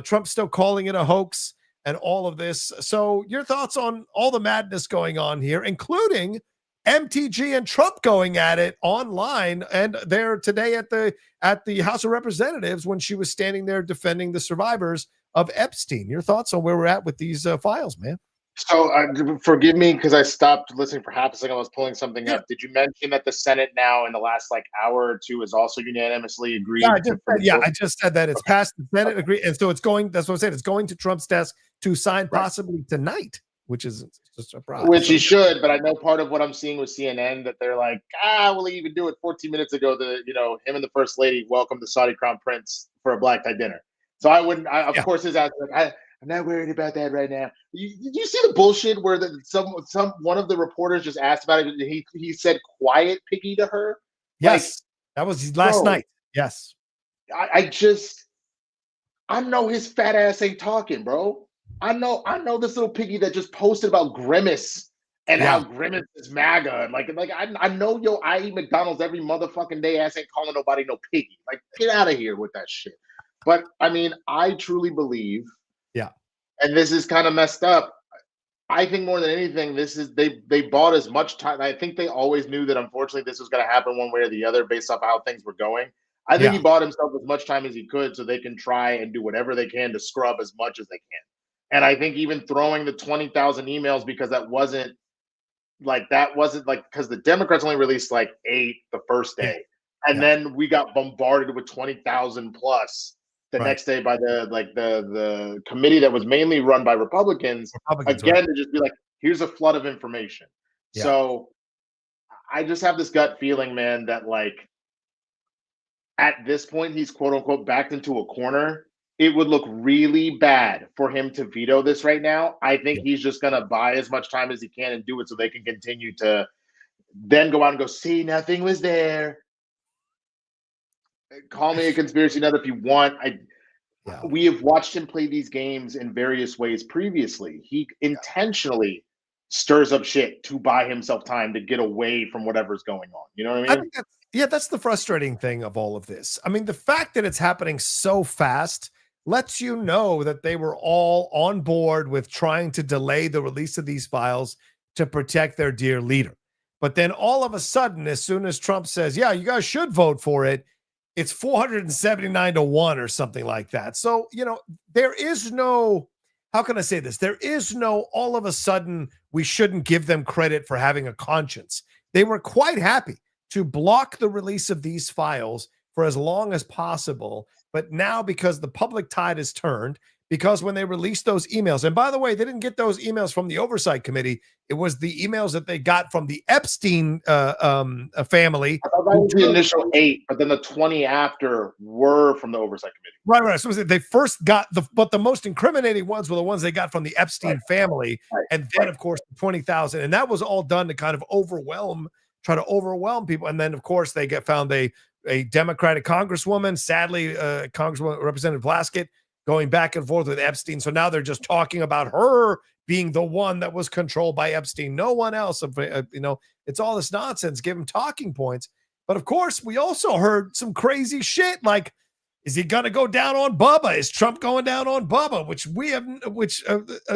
Trump's still calling it a hoax and all of this. So your thoughts on all the madness going on here, including MTG and Trump going at it online and there today at the House of Representatives when she was standing there defending the survivors of Epstein. Your thoughts on where we're at with these files, man? So forgive me because I stopped listening for half a second. I was pulling something up. Did you mention that the Senate now in the last hour or two has also unanimously agreed? Yeah, I just said that it's passed the Senate agree, and so it's going. That's what I said. It's going to Trump's desk to sign possibly tonight, which is just a problem. Which he should, but I know part of what I'm seeing with CNN that they're like, will he even do it? 14 minutes ago, him and the First Lady welcomed the Saudi Crown Prince for a black tie dinner. So I wouldn't. Of course, his answer I'm not worried about that right now. Did you see the bullshit where one of the reporters just asked about it? He said "quiet piggy" to her. Yes, that was last night. Yes, I know his fat ass ain't talking, bro. I know this little piggy that just posted about Grimace and how Grimace is MAGA and I know I eat McDonald's every motherfucking day. Ass ain't calling nobody no piggy. Like, get out of here with that shit. But I mean, I truly believe. Yeah. And this is kind of messed up. I think more than anything, this is they bought as much time. I think they always knew that unfortunately this was going to happen one way or the other based off how things were going. I think he bought himself as much time as he could so they can try and do whatever they can to scrub as much as they can. And I think even throwing the 20,000 emails because that wasn't because the Democrats only released 8 the first day. And then we got bombarded with 20,000 plus the next day by the committee that was mainly run by Republicans to just be like, here's a flood of information. So I just have this gut feeling, man, that at this point he's quote unquote backed into a corner. It would look really bad for him to veto this right now. I think he's just gonna buy as much time as he can and do it so they can continue to then go out and go, see, nothing was there. Call me a conspiracy nut if you want. We have watched him play these games in various ways previously. He intentionally stirs up shit to buy himself time to get away from whatever's going on. You know what I mean? I think that's the frustrating thing of all of this. I mean, the fact that it's happening so fast lets you know that they were all on board with trying to delay the release of these files to protect their dear leader. But then all of a sudden, as soon as Trump says, yeah, you guys should vote for it, it's 479-1 or something like that. So, there is no, how can I say this? There is no, all of a sudden, we shouldn't give them credit for having a conscience. They were quite happy to block the release of these files for as long as possible. But now, because the public tide has turned, because when they released those emails, and by the way, they didn't get those emails from the Oversight Committee. It was the emails that they got from the Epstein family. I thought that was the initial 8, but then the 20 after were from the Oversight Committee. Right. So they first got but the most incriminating ones were the ones they got from the Epstein family. And then, of course, the 20,000. And that was all done to kind of try to overwhelm people. And then, of course, they found a Democratic congresswoman, sadly, Congresswoman Representative Plaskett, going back and forth with Epstein. So now they're just talking about her being the one that was controlled by Epstein. No one else. It's all this nonsense. Give him talking points. But of course, we also heard some crazy shit like, is he going to go down on Bubba? Is Trump going down on Bubba?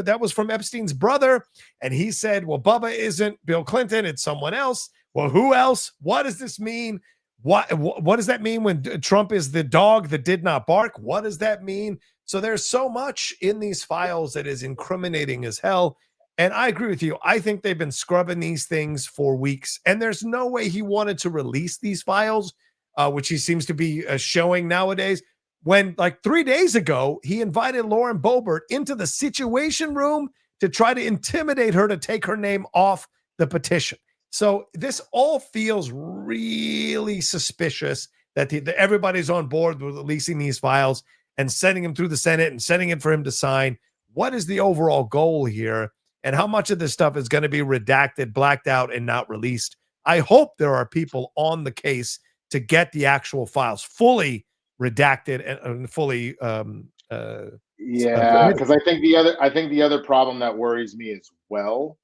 That was from Epstein's brother. And he said, well, Bubba isn't Bill Clinton. It's someone else. Well, who else? What does this mean? What does that mean when Trump is the dog that did not bark? What does that mean? So there's so much in these files that is incriminating as hell. And I agree with you. I think they've been scrubbing these things for weeks. And there's no way he wanted to release these files, which he seems to be showing nowadays. When like 3 days ago, he invited Lauren Boebert into the Situation Room to try to intimidate her to take her name off the petition. So this all feels really suspicious that everybody's on board with releasing these files and sending them through the Senate and sending it for him to sign. What is the overall goal here? And how much of this stuff is going to be redacted, blacked out, and not released? I hope there are people on the case to get the actual files fully redacted and fully. Because I think the other problem that worries me as well,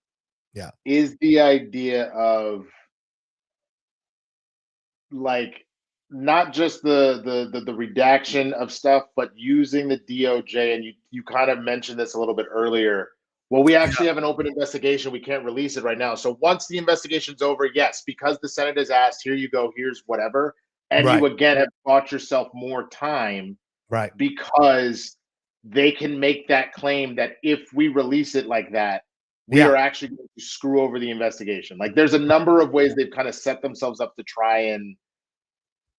is the idea of like not just the redaction of stuff, but using the DOJ. And you kind of mentioned this a little bit earlier. Well, we actually have an open investigation. We can't release it right now. So once the investigation's over, yes, because the Senate has asked, here you go, here's whatever. And you again have bought yourself more time. Right. Because they can make that claim that if we release it like that, we are actually going to screw over the investigation. Like there's a number of ways they've kind of set themselves up to try and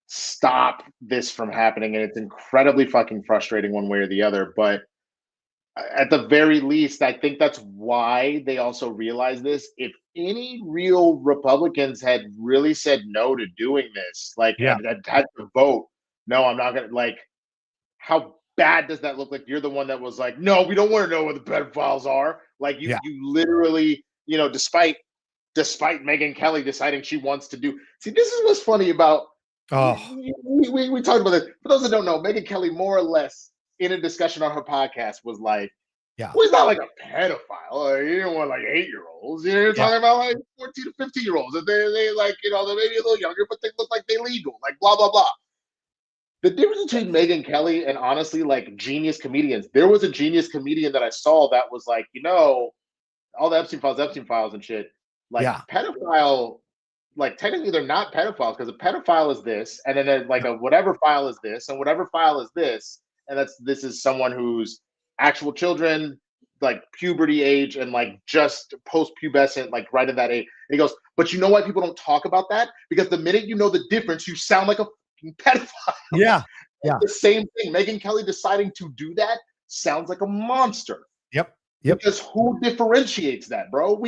stop this from happening. And it's incredibly fucking frustrating one way or the other. But at the very least, I think that's why they also realize this. If any real Republicans had really said no to doing this, like and had to vote, no, I'm not going to, like, how bad does that look? Like you're the one that was like, no, we don't want to know where the pedophiles are. Like you literally, despite Megyn Kelly deciding she wants to do. See, this is what's funny about. We talked about this. For those that don't know, Megyn Kelly more or less in a discussion on her podcast was like, well, he's not like a pedophile. Like, you don't want like 8-year-olds. You're talking about like 14 to 15-year-olds. And they like, they're maybe a little younger, but they look like they're legal. Like blah blah blah. The difference between Megyn Kelly and honestly like genius comedians. There was a genius comedian that I saw that was like, all the Epstein Files and shit. Like pedophile. Like technically they're not pedophiles because a pedophile is this, and then like a whatever file is this, and whatever file is this, and this is someone who's actual children, like puberty age, and like just post-pubescent, like right in that age. And he goes, but you know why people don't talk about that? Because the minute you know the difference, you sound like a fucking pedophile. Yeah. The same thing. Megyn Kelly deciding to do that sounds like a monster. Yep. Because who differentiates that, bro?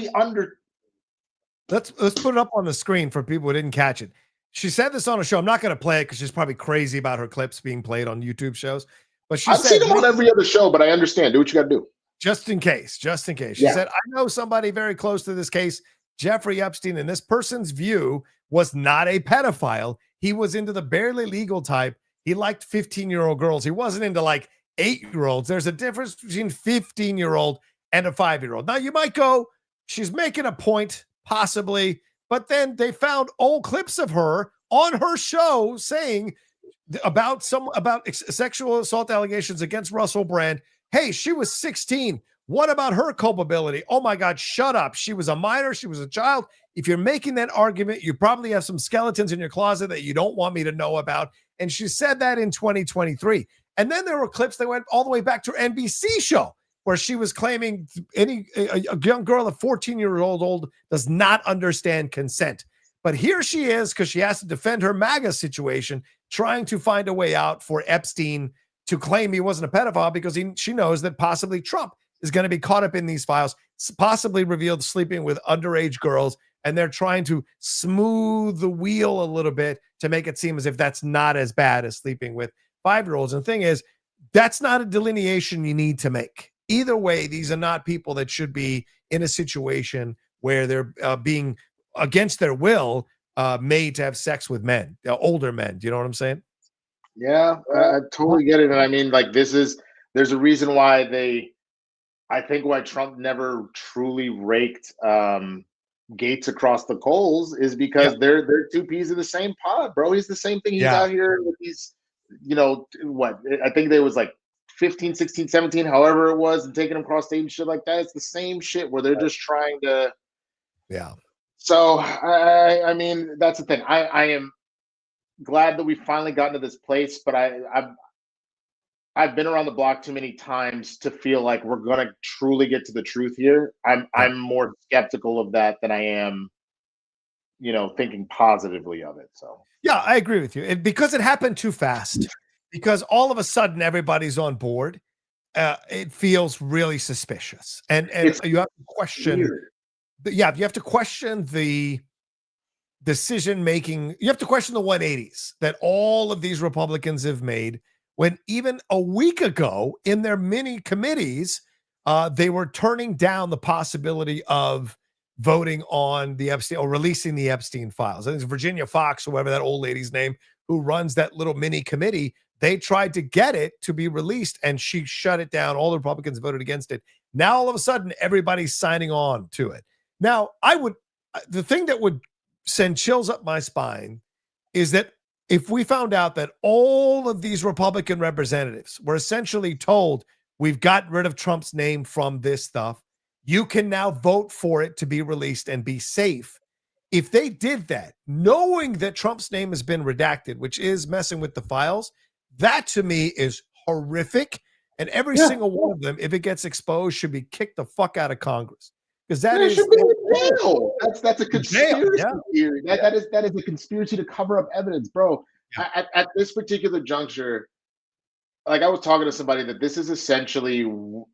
Let's put it up on the screen for people who didn't catch it. She said this on a show. I'm not going to play it because she's probably crazy about her clips being played on YouTube shows. But I've seen them on every other show, but I understand. Do what you got to do. Just in case. She said, I know somebody very close to this case, Jeffrey Epstein, and this person's view was not a pedophile. He was into the barely legal type. He liked 15-year-old girls. He wasn't into like 8-year-olds. There's a difference between 15-year-old and a 5-year-old. Now you might go, she's making a point. Possibly, but then they found old clips of her on her show saying about sexual assault allegations against Russell Brand. Hey, she was 16. What about her culpability? Oh my God, shut up. She was a minor. She was a child. If you're making that argument, you probably have some skeletons in your closet that you don't want me to know about. And she said that in 2023. And then there were clips that went all the way back to her NBC show, where she was claiming a young girl of 14-year-old does not understand consent. But here she is, because she has to defend her MAGA situation, trying to find a way out for Epstein to claim he wasn't a pedophile, because she knows that possibly Trump is going to be caught up in these files, possibly revealed sleeping with underage girls, and they're trying to smooth the wheel a little bit to make it seem as if that's not as bad as sleeping with 5-year-olds. And the thing is, that's not a delineation you need to make. Either way, these are not people that should be in a situation where they're being, against their will, made to have sex with men, older men. Do you know what I'm saying? Yeah, I totally get it. And I mean, like, there's a reason why I think why Trump never truly raked Gates across the coals is because they're two peas in the same pod, bro. He's the same thing. He's out here with these, what I think there was like 15, 16, 17, however it was, and taking them across state and shit like that. It's the same shit where they're just trying to. Yeah. So I mean, that's the thing. I am glad that we finally gotten to this place, but I've been around the block too many times to feel like we're gonna truly get to the truth here. I'm more skeptical of that than I am, thinking positively of it. So yeah, I agree with you. Because it happened too fast, because all of a sudden everybody's on board. It feels really suspicious, and you have to question. Weird. You have to question the decision making. You have to question the 180s that all of these Republicans have made. When even a week ago in their mini committees, they were turning down the possibility of voting on the Epstein or releasing the Epstein files. I think it's Virginia Fox, whoever that old lady's name, who runs that little mini committee. They tried to get it to be released and she shut it down. All the Republicans voted against it. Now, all of a sudden, everybody's signing on to it. Now, the thing that would send chills up my spine is that if we found out that all of these Republican representatives were essentially told, we've gotten rid of Trump's name from this stuff, you can now vote for it to be released and be safe. If they did that, knowing that Trump's name has been redacted, which is messing with the files, that to me is horrific. And every single one of them, if it gets exposed, should be kicked the fuck out of Congress. Because that is jail. That's a conspiracy theory. That is a conspiracy to cover up evidence, bro. Yeah. At this particular juncture, like I was talking to somebody that this is essentially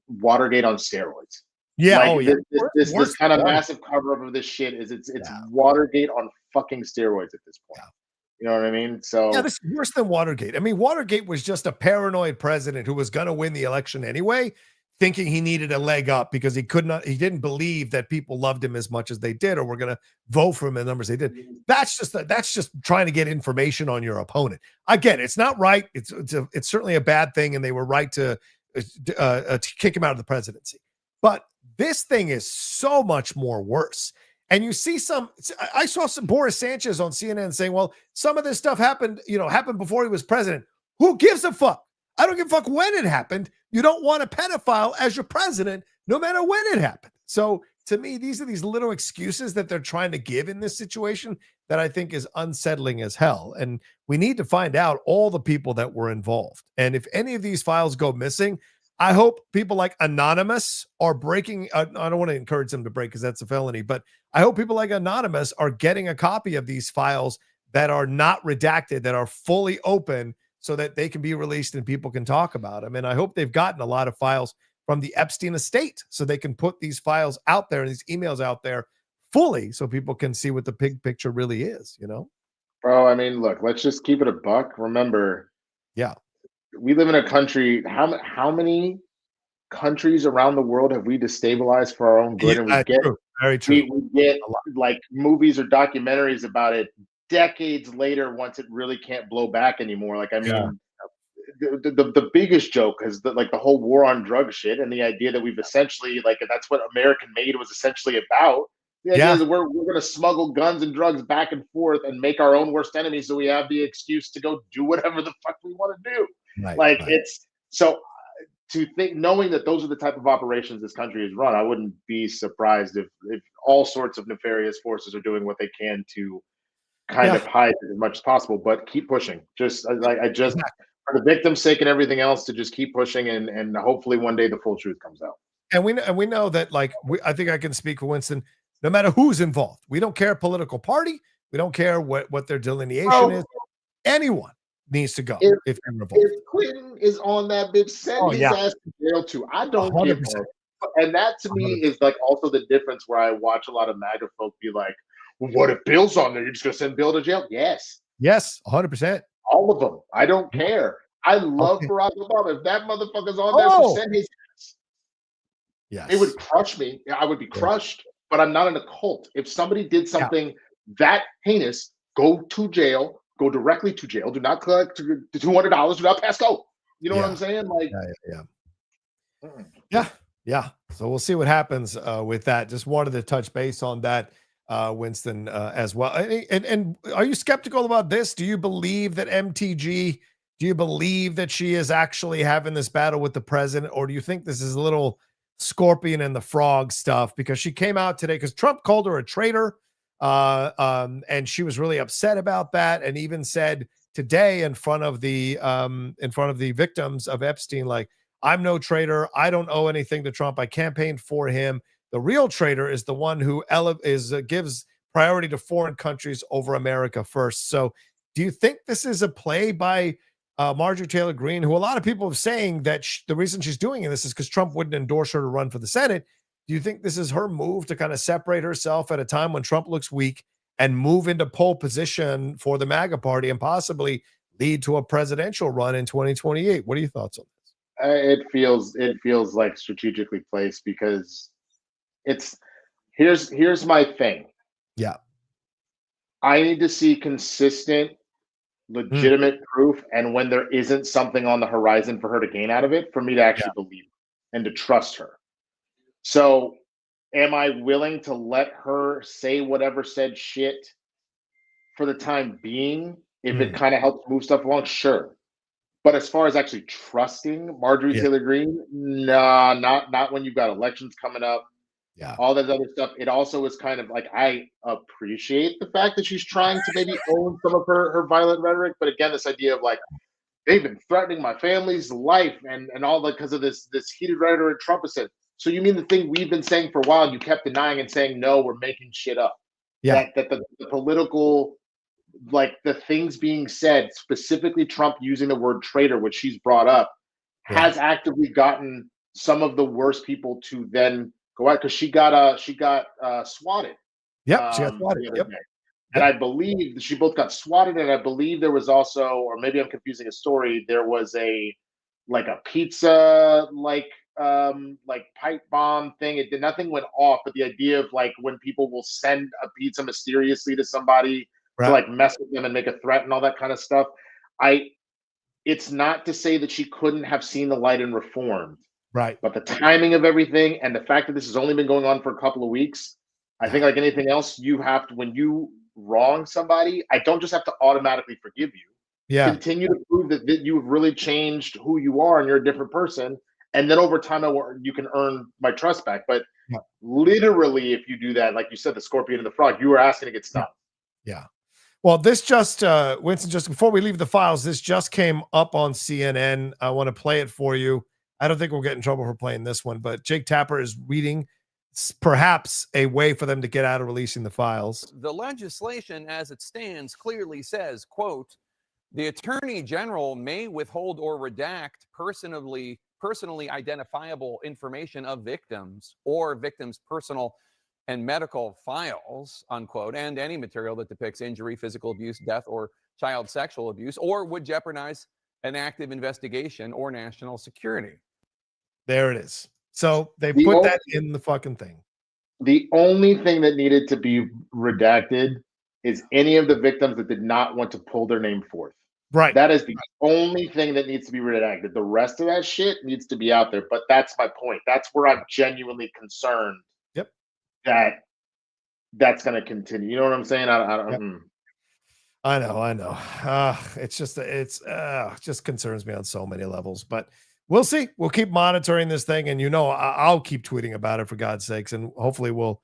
Watergate on steroids. Yeah. Like, this kind of massive cover up of this shit is it's Watergate on fucking steroids at this point. Yeah. You know what I mean? So this is worse than Watergate. I mean, Watergate was just a paranoid president who was going to win the election anyway, thinking he needed a leg up because he didn't believe that people loved him as much as they did, or were going to vote for him in the numbers they did. That's just trying to get information on your opponent. Again, it's not right. It's certainly a bad thing, and they were right to kick him out of the presidency. But this thing is so much more worse. And you see I saw some Boris Sanchez on CNN saying, well, some of this stuff happened before he was president. Who gives a fuck? I don't give a fuck when it happened. You don't want a pedophile as your president, no matter when it happened. So to me, these are these little excuses that they're trying to give in this situation that I think is unsettling as hell. And we need to find out all the people that were involved. And if any of these files go missing, I hope people like Anonymous are breaking. I don't want to encourage them to break because that's a felony, but I hope people like Anonymous are getting a copy of these files that are not redacted, that are fully open, so that they can be released and people can talk about them. And I hope they've gotten a lot of files from the Epstein estate so they can put these files out there and these emails out there fully so people can see what the big picture really is, Bro, I mean, look, let's just keep it a buck. Remember, we live in a country. How many countries around the world have we destabilized for our own good? And we get very true. We get like movies or documentaries about it decades later once it really can't blow back anymore. Like, I mean, the biggest joke is that like the whole war on drug shit and the idea that we've essentially that's what American Made was essentially about. The idea is that we're going to smuggle guns and drugs back and forth and make our own worst enemies so we have the excuse to go do whatever the fuck we want to do. It's so to think, knowing that those are the type of operations this country has run, I wouldn't be surprised if all sorts of nefarious forces are doing what they can to kind of hide it as much as possible, but keep pushing. Just for the victim's sake and everything else, to just keep pushing, and hopefully one day the full truth comes out. And we know that I think I can speak for Winston. No matter who's involved, we don't care political party. We don't care what their delineation is. Anyone needs to go if they're involved. If Clinton is on that bitch, send his ass to jail too. I don't give a. And that to me is like also the difference where I watch a lot of MAGA folk be like, well, what if Bill's on there? You're just going to send Bill to jail? Yes. 100%. All of them. I don't care. I love Barack Obama. If that motherfucker's on there, so send his ass. Yes. It would crush me. I would be crushed, but I'm not in a cult. If somebody did something that heinous, go to jail. Go directly to jail. Do not collect the $200. Do not pass go. You know what I'm saying? Like, Yeah. So we'll see what happens with that. Just wanted to touch base on that, Winston, as well. And are you skeptical about this? Do you believe that MTG, do you believe that she is actually having this battle with the president? Or do you think this is a little scorpion and the frog stuff? Because she came out today because Trump called her a traitor. And she was really upset about that. And even said today in front of the victims of Epstein, like, I'm no traitor. I don't owe anything to Trump. I campaigned for him. The real traitor is the one who gives priority to foreign countries over America first. So do you think this is a play by Marjorie Taylor Greene, who a lot of people are saying that the reason she's doing this is because Trump wouldn't endorse her to run for the Senate? Do you think this is her move to kind of separate herself at a time when Trump looks weak and move into pole position for the MAGA party and possibly lead to a presidential run in 2028? What are your thoughts on this? It feels like strategically placed because here's my thing. Yeah. I need to see consistent, legitimate proof, and when there isn't something on the horizon for her to gain out of it, for me to actually believe and to trust her. So am I willing to let her say whatever said shit for the time being if it kind of helps move stuff along? Sure. But as far as actually trusting Marjorie Taylor Greene, nah, not when you've got elections coming up. Yeah. All that other stuff. It also is kind of like, I appreciate the fact that she's trying to maybe own some of her violent rhetoric. But again, this idea of like, they've been threatening my family's life and all that because of this heated rhetoric Trump has said. So you mean the thing we've been saying for a while, you kept denying and saying, no, we're making shit up. Yeah. That the political, like the things being said, specifically Trump using the word traitor, which she's brought up, has actively gotten some of the worst people to then go out, because she got swatted. Yep, she got swatted. Yep. And I believe she both got swatted, and I believe there was also, or maybe I'm confusing a story, there was a pizza pipe bomb thing. It did, nothing went off, but the idea of like when people will send a pizza mysteriously to somebody to like mess with them and make a threat and all that kind of stuff. It's not to say that she couldn't have seen the light and reformed. Right. But the timing of everything and the fact that this has only been going on for a couple of weeks, I think like anything else, you have to, when you wrong somebody, I don't just have to automatically forgive you. Yeah. Continue to prove that you've really changed who you are and you're a different person. And then over time, you can earn my trust back. But literally, if you do that, like you said, the scorpion and the frog, you were asking to get stopped. Yeah. Well, this just, Winston, just before we leave the files, this just came up on CNN. I want to play it for you. I don't think we'll get in trouble for playing this one, but Jake Tapper is reading perhaps a way for them to get out of releasing the files. The legislation as it stands clearly says, quote, the Attorney General may withhold or redact personally identifiable information of victims or victims' personal and medical files, unquote, and any material that depicts injury, physical abuse, death, or child sexual abuse, or would jeopardize an active investigation or national security. There it is. So they put that in the fucking thing. The only thing that needed to be redacted is any of the victims that did not want to pull their name forth. Right. That is the only thing that needs to be redacted. The rest of that shit needs to be out there. But that's my point. That's where I'm genuinely concerned. Yep. That's going to continue. You know what I'm saying? I know. It just concerns me on so many levels, but we'll see. We'll keep monitoring this thing, and I'll keep tweeting about it for God's sakes, and hopefully we'll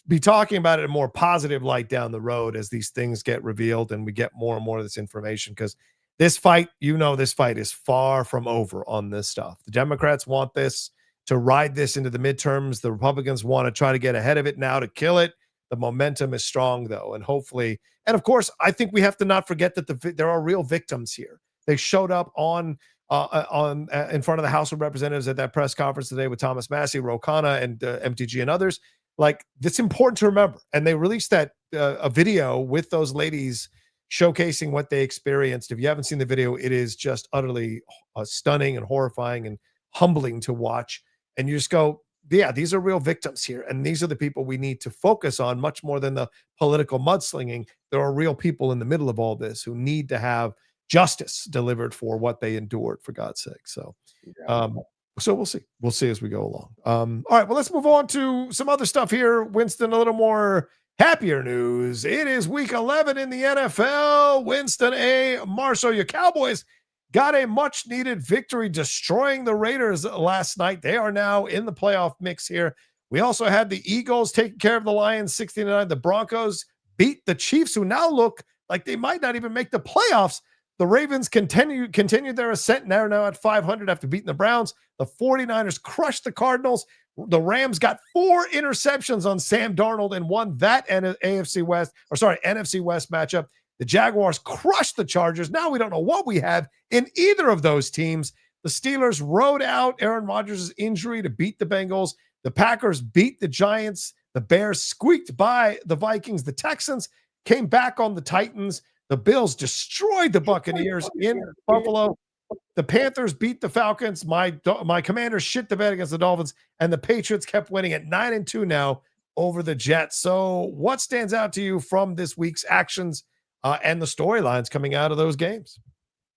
be talking about it in a more positive light down the road as these things get revealed and we get more and more of this information, because this fight is far from over on this stuff. The Democrats want this to ride this into the midterms. The Republicans want to try to get ahead of it now to kill it. The momentum is strong, though, and hopefully, and of course, I think we have to not forget that there are real victims here. They showed up in front of the House of Representatives at that press conference today with Thomas Massey, Rocha, and MTG and others. Like, it's important to remember. And they released that a video with those ladies showcasing what they experienced. If you haven't seen the video, it is just utterly stunning and horrifying and humbling to watch. And you just go, yeah, these are real victims here. And these are the people we need to focus on much more than the political mudslinging. There are real people in the middle of all this who need to have justice delivered for what they endured, for God's sake. So So we'll see. We'll see as we go along. All right, well, let's move on to some other stuff here. Winston, a little more happier news. It is week 11 in the NFL. Winston A. Marshall, your Cowboys got a much-needed victory, destroying the Raiders last night. They are now in the playoff mix here. We also had the Eagles taking care of the Lions 16-9. The Broncos beat the Chiefs, who now look like they might not even make the playoffs. The Ravens continued their ascent. They're now at 500 after beating the Browns. The 49ers crushed the Cardinals. The Rams got 4 interceptions on Sam Darnold and won that NFC West matchup. The Jaguars crushed the Chargers. Now we don't know what we have in either of those teams. The Steelers rode out Aaron Rodgers' injury to beat the Bengals. The Packers beat the Giants. The Bears squeaked by the Vikings. The Texans came back on the Titans. The Bills destroyed the Buccaneers in Buffalo. The Panthers beat the Falcons. My Commanders shit the bed against the Dolphins, and the Patriots kept winning at 9-2 now over the Jets. So what stands out to you from this week's actions and the storylines coming out of those games?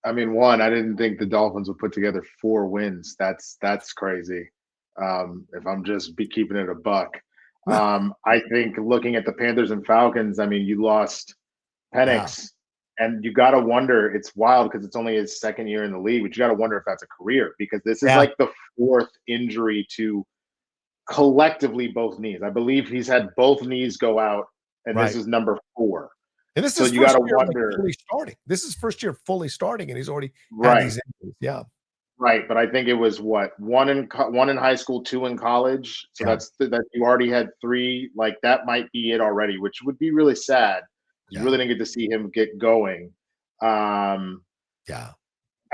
I mean, one, I didn't think the Dolphins would put together 4 wins. That's crazy. If I'm just keeping it a buck. I think looking at the Panthers and Falcons, I mean, you lost Penix. And you got to wonder, it's wild because it's only his second year in the league, but you got to wonder if that's a career, because this is like the 4th injury to collectively both knees. I believe he's had both knees go out, and this is number 4. And this so is you got to wonder. Like fully starting. This is first year fully starting, and he's already had these injuries. Yeah. Right, but I think it was one in high school, 2 in college. So that's that you already had 3. Like that might be it already, which would be really sad. You really didn't get to see him get going. I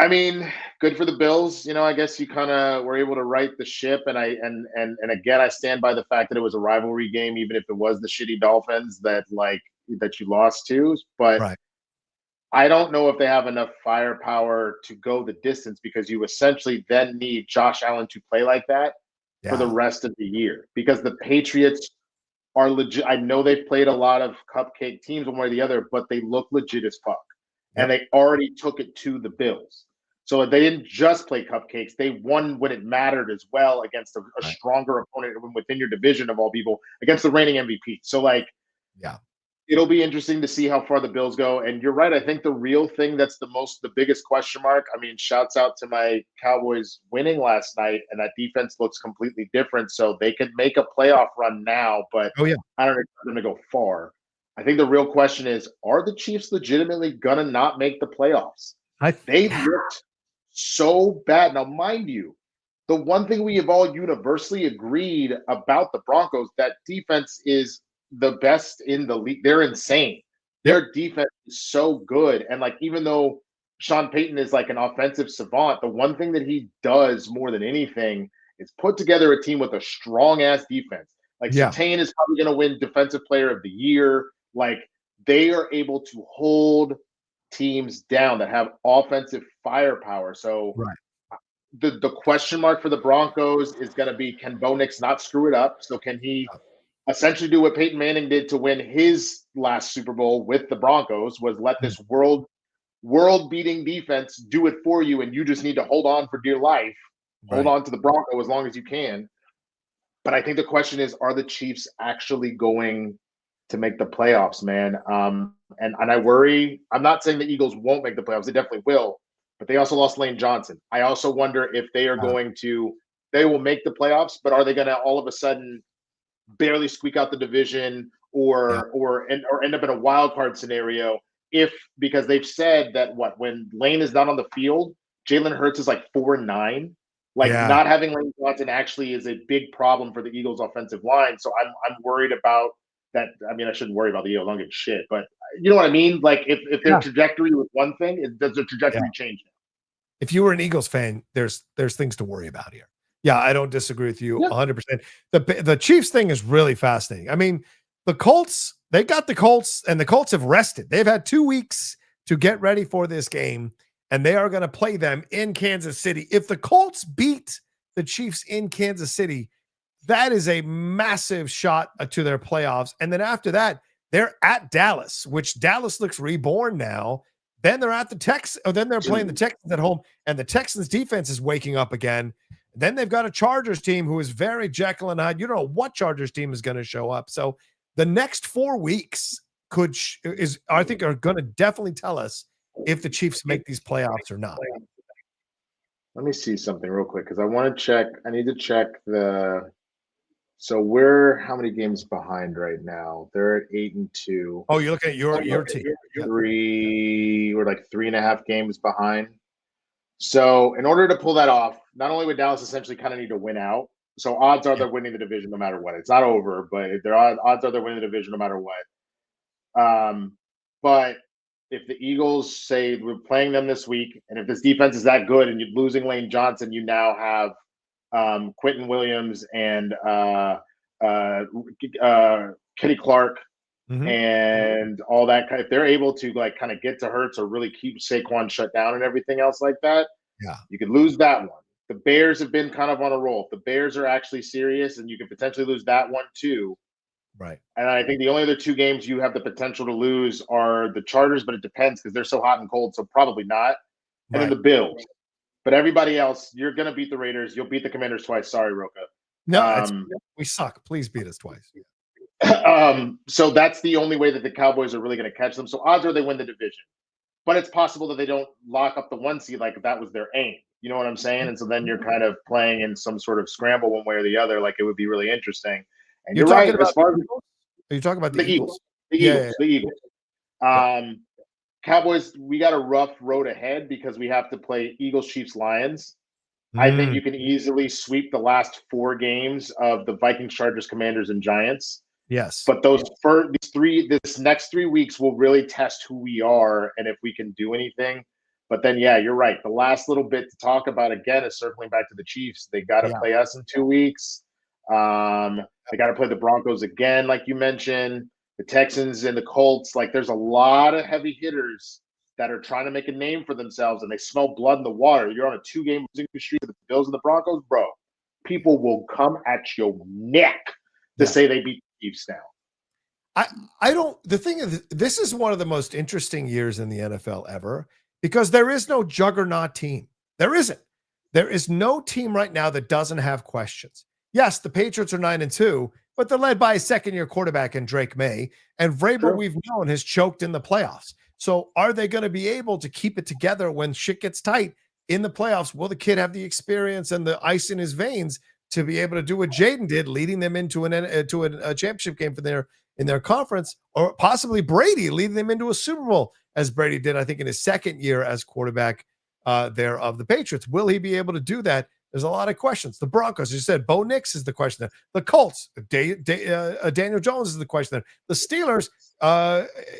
mean, good for the Bills. You know, I guess you kind of were able to right the ship. And again, I stand by the fact that it was a rivalry game, even if it was the shitty Dolphins that you lost to. But I don't know if they have enough firepower to go the distance, because you essentially then need Josh Allen to play like that for the rest of the year, because the Patriots are legit. I know they've played a lot of cupcake teams one way or the other, but they look legit as fuck. And they already took it to the Bills. So they didn't just play cupcakes. They won when it mattered as well against a stronger opponent within your division, of all people, against the reigning MVP. So it'll be interesting to see how far the Bills go. And you're right. I think the real thing that's the biggest question mark, I mean, shouts out to my Cowboys winning last night, and that defense looks completely different. So they could make a playoff run now, but I don't expect them to go far. I think the real question is, are the Chiefs legitimately going to not make the playoffs? They looked so bad. Now, mind you, the one thing we have all universally agreed about the Broncos, that defense is the best in the league. They're insane. Their defense is so good. And even though Sean Payton is like an offensive savant, the one thing that he does more than anything is put together a team with a strong ass defense. Surtain is probably going to win Defensive Player of the Year. They are able to hold teams down that have offensive firepower. So the question mark for the Broncos is going to be, can Bo Nix not screw it up? So can he essentially do what Peyton Manning did to win his last Super Bowl with the Broncos, was let this world-beating defense do it for you, and you just need to hold on for dear life. Hold on to the Bronco as long as you can. But I think the question is, are the Chiefs actually going to make the playoffs, man? And I worry. I'm not saying the Eagles won't make the playoffs. They definitely will. But they also lost Lane Johnson. I also wonder if they are going to – they will make the playoffs, but are they going to all of a sudden – barely squeak out the division or end up in a wild card scenario, because they've said that when Lane is not on the field, Jalen Hurts is 4-9. Not having Lane Johnson actually is a big problem for the Eagles offensive line. So I'm worried about that. I mean, I shouldn't worry about the Eagles. I don't give a shit, but you know what I mean? If their trajectory was one thing, does their trajectory change now? If you were an Eagles fan, there's things to worry about here. Yeah, I don't disagree with you 100%. The Chiefs thing is really fascinating. I mean, the Colts, they got the Colts, and the Colts have rested. They've had 2 weeks to get ready for this game, and they are going to play them in Kansas City. If the Colts beat the Chiefs in Kansas City, that is a massive shot to their playoffs. And then after that, they're at Dallas, which Dallas looks reborn now. Then they're at the Texans, or then they're playing the Texans at home, and the Texans defense is waking up again. Then they've got a Chargers team who is very Jekyll and Hyde. You don't know what Chargers team is going to show up. So the next 4 weeks I think are going to definitely tell us if the Chiefs make these playoffs or not. Let me see something real quick because I want to check. I need to check so how many games behind right now? They're at 8-2. Oh, you're looking at your team. We're like 3.5 games behind. So in order to pull that off, not only would Dallas essentially kind of need to win out. So odds are they're winning the division no matter what. It's not over, but odds are they're winning the division no matter what. But if the Eagles say we're playing them this week, and if this defense is that good and you're losing Lane Johnson, you now have Quentin Williams and Kenny Clark and all that. If they're able to like kind of get to Hurts or really keep Saquon shut down and everything else like that, you could lose that one. The Bears have been kind of on a roll. If the Bears are actually serious, and you could potentially lose that one too. Right. And I think the only other 2 games you have the potential to lose are the Chargers, but it depends because they're so hot and cold, so probably not. And then the Bills. But everybody else, you're going to beat the Raiders. You'll beat the Commanders twice. Sorry, Rocha. No, we suck. Please beat us twice. So that's the only way that the Cowboys are really going to catch them. So odds are they win the division. But it's possible that they don't lock up the 1 seed like that was their aim. You know what I'm saying? And so then you're kind of playing in some sort of scramble one way or the other. Like it would be really interesting. And you're right. As far as are you talking about the Eagles? The Eagles. Cowboys, we got a rough road ahead because we have to play Eagles, Chiefs, Lions. I think you can easily sweep the last 4 games of the Vikings, Chargers, Commanders, and Giants. Yes. But this next 3 weeks will really test who we are and if we can do anything. But then, yeah, you're right. The last little bit to talk about again is circling back to the Chiefs. They got to play us in 2 weeks. They got to play the Broncos again, like you mentioned. The Texans and the Colts. Like, there's a lot of heavy hitters that are trying to make a name for themselves, and they smell blood in the water. You're on a 2-game losing streak with the Bills and the Broncos, bro. People will come at your neck to say they beat the Chiefs now. I don't. The thing is, this is one of the most interesting years in the NFL ever because there is no juggernaut team. There isn't. There is no team right now that doesn't have questions. Yes, the Patriots are 9-2, but they're led by a second-year quarterback in Drake May, and Vrabel, we've known, has choked in the playoffs. So are they going to be able to keep it together when shit gets tight in the playoffs? Will the kid have the experience and the ice in his veins to be able to do what Jaden did, leading them into a championship game in their conference, or possibly Brady leading them into a Super Bowl, as Brady did, I think, in his second year as quarterback there of the Patriots? Will he be able to do that? There's a lot of questions. The Broncos, as you said, Bo Nix is the question there. The Colts, Daniel Jones is the question there. The Steelers,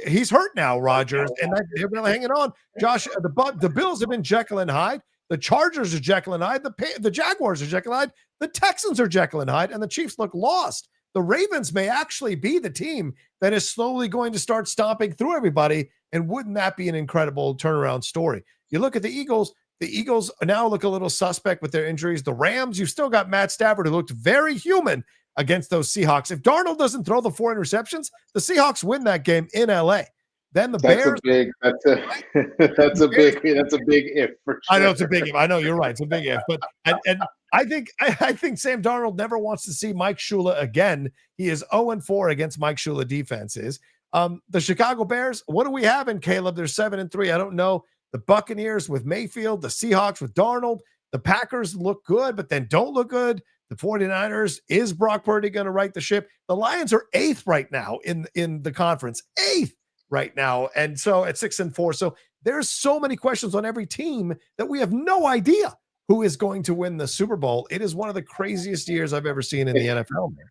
he's hurt now, Rodgers, and they're really hanging on. Josh, the Bills have been Jekyll and Hyde. The Chargers are Jekyll and Hyde. The Jaguars are Jekyll and Hyde. The Texans are Jekyll and Hyde, and the Chiefs look lost. The Ravens may actually be the team that is slowly going to start stomping through everybody, and wouldn't that be an incredible turnaround story? You look at the Eagles. The Eagles now look a little suspect with their injuries. The Rams, you've still got Matt Stafford, who looked very human against those Seahawks. If Darnold doesn't throw the 4 interceptions, the Seahawks win that game in LA. Then the Bears. That's a big if for sure. I know it's a big if. I know you're right. It's a big if. But and I think Sam Darnold never wants to see Mike Shula again. He is 0-4 against Mike Shula defenses. The Chicago Bears, what do we have in Caleb? They're 7-3. I don't know. The Buccaneers with Mayfield, the Seahawks with Darnold, the Packers look good, but then don't look good. The 49ers, is Brock Purdy going to right the ship? The Lions are 8th right now in the conference, 8th right now. And so at 6-4. So there's so many questions on every team that we have no idea who is going to win the Super Bowl. It is one of the craziest years I've ever seen in the NFL, man.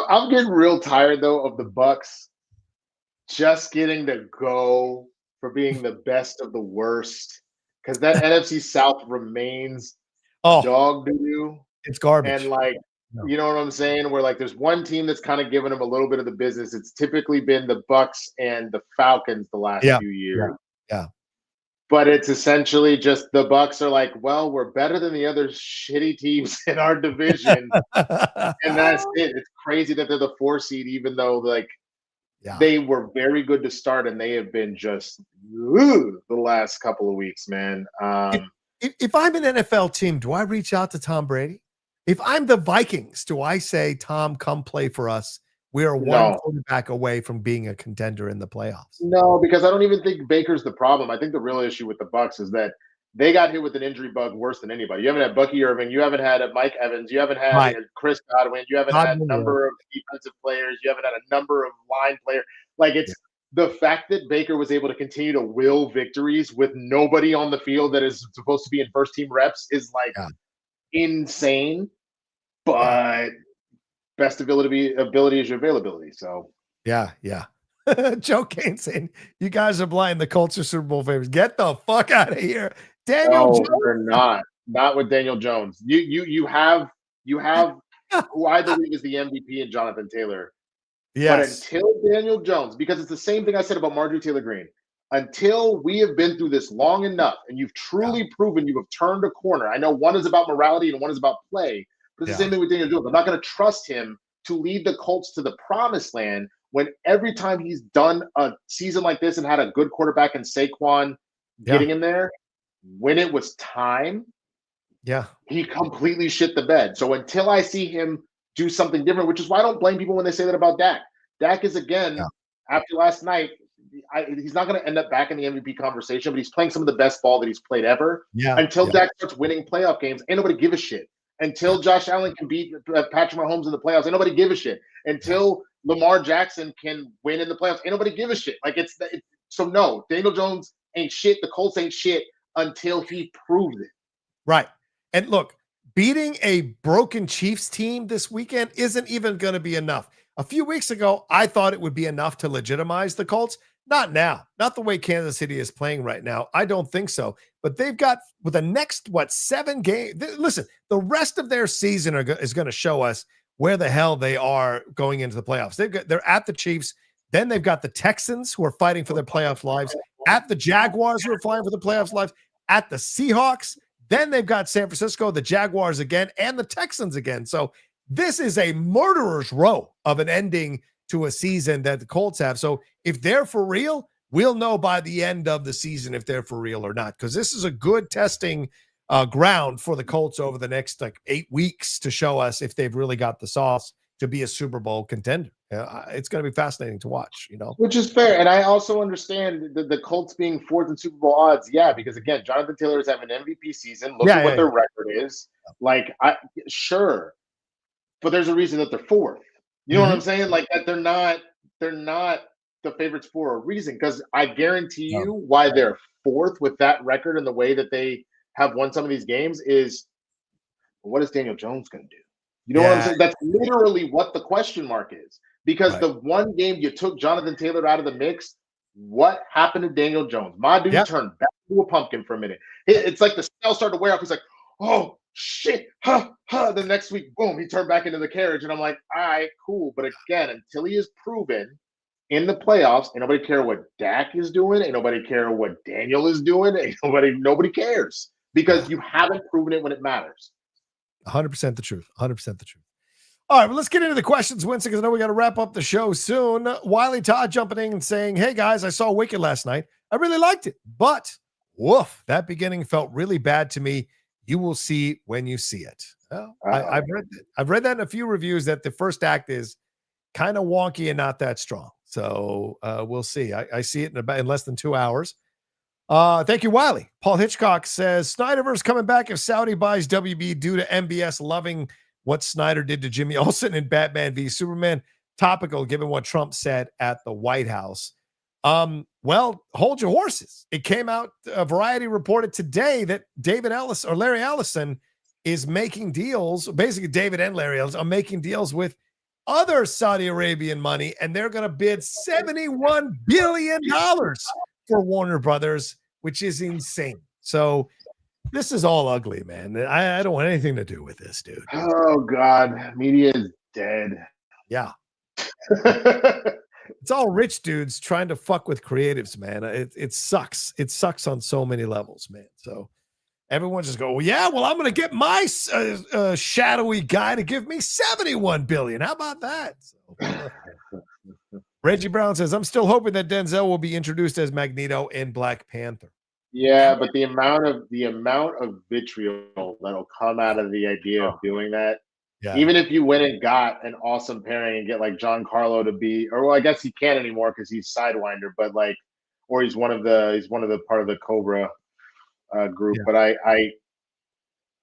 I'm getting real tired, though, of the Bucs just getting to go for being the best of the worst, because that NFC South remains dog doo. It's garbage. And you know what I'm saying? Where there's one team that's kind of giving them a little bit of the business. It's typically been the Bucs and the Falcons the last few years. Yeah. But it's essentially just the Bucs are like, well, we're better than the other shitty teams in our division, and that's it. It's crazy that they're the 4 seed, even though they were very good to start, and they have been just the last couple of weeks, man. If I'm an NFL team, do I reach out to Tom Brady? If I'm the Vikings, do I say, Tom, come play for us? We are one quarterback away from being a contender in the playoffs. No, because I don't even think Baker's the problem. I think the real issue with the Bucs is that they got hit with an injury bug worse than anybody. You haven't had Bucky Irving. You haven't had Mike Evans. You haven't had Chris Godwin. You haven't had a number of defensive players. You haven't had a number of line players. Like, it's the fact that Baker was able to continue to will victories with nobody on the field that is supposed to be in first-team reps is, like, insane. But best ability is your availability. So yeah. Joe Kane saying, "You guys are blind. The Colts are Super Bowl favorites. Get the fuck out of here." Daniel Jones. They're not with Daniel Jones. You have who I believe is the MVP in Jonathan Taylor. Yes. But until Daniel Jones, because it's the same thing I said about Marjorie Taylor Greene, until we have been through this long enough and you've truly proven you have turned a corner. I know one is about morality and one is about play, but it's the same thing with Daniel Jones. I'm not going to trust him to lead the Colts to the promised land when every time he's done a season like this and had a good quarterback in Saquon getting in there, when it was time, he completely shit the bed. So until I see him do something different, which is why I don't blame people when they say that about Dak. Dak is, again, after last night, he's not going to end up back in the MVP conversation, but he's playing some of the best ball that he's played ever. Until Dak starts winning playoff games, ain't nobody give a shit. Until Josh Allen can beat Patrick Mahomes in the playoffs, ain't nobody give a shit. Until Lamar Jackson can win in the playoffs, ain't nobody give a shit. Like, so no, Daniel Jones ain't shit. The Colts ain't shit until he proves it. Right. And look, beating a broken Chiefs team this weekend isn't even going to be enough. A few weeks ago, I thought it would be enough to legitimize the Colts. Not now. Not the way Kansas City is playing right now. I don't think so. But they've got, with the next, 7 games. Listen, the rest of their season is going to show us where the hell they are going into the playoffs. They're at the Chiefs. Then they've got the Texans, who are fighting for their playoff lives. At the Jaguars, who are fighting for the playoffs lives. At the Seahawks. Then they've got San Francisco, the Jaguars again, and the Texans again. So this is a murderer's row of an ending to a season that the Colts have. So if they're for real, we'll know by the end of the season if they're for real or not, because this is a good testing ground for the Colts over the next 8 weeks to show us if they've really got the sauce to be a Super Bowl contender. It's going to be fascinating to watch, Which is fair. And I also understand the Colts being 4th in Super Bowl odds. Yeah, because again, Jonathan Taylor is having an MVP season. Look at what their record is. Sure. But there's a reason that they're 4th. You know what I'm saying? Like, that they're not the favorites for a reason, because I guarantee you why they're 4th with that record and the way that they have won some of these games is, what is Daniel Jones going to do? You know what I'm saying? That's literally what the question mark is. Because the one game you took Jonathan Taylor out of the mix, what happened to Daniel Jones? My dude turned back to a pumpkin for a minute. It's like the spell started to wear off. He's like, oh, shit, The next week, boom, he turned back into the carriage. And I'm like, all right, cool. But again, until he is proven in the playoffs, ain't nobody care what Dak is doing. Ain't nobody care what Daniel is doing. Ain't nobody cares, because you haven't proven it when it matters. 100% the truth. 100% the truth. All right, well, let's get into the questions, Winston, because I know we got to wrap up the show soon. Wiley Todd jumping in and saying, hey, guys, I saw Wicked last night. I really liked it, but woof, that beginning felt really bad to me. You will see when you see it. Well, I've read that in a few reviews that the first act is kind of wonky and not that strong. So we'll see. I see it in less than 2 hours. Thank you, Wiley. Paul Hitchcock says Snyderverse coming back if Saudi buys WB due to MBS loving what Snyder did to Jimmy Olsen in Batman v Superman. Topical given what Trump said at the White House. Well, hold your horses. It came out, Variety reported today that Larry Ellison is making deals. Basically, David and Larry Ellison are making deals with other Saudi Arabian money, and they're going to bid $71 billion for Warner Brothers, which is insane. So this is all ugly, man. I don't want anything to do with this, dude. Oh, God. Media is dead. Yeah. It's all rich dudes trying to fuck with creatives, man. It sucks. It sucks on so many levels, man. So everyone just go, I'm going to get my shadowy guy to give me $71 billion. How about that? So, Reggie Brown says, I'm still hoping that Denzel will be introduced as Magneto in Black Panther. Yeah, but the amount of vitriol that'll come out of the idea of doing that Yeah. Even if you went and got an awesome pairing and get like Giancarlo to be, or well, I guess he can't anymore because he's Sidewinder, but like, or he's one of the part of the Cobra group. Yeah. But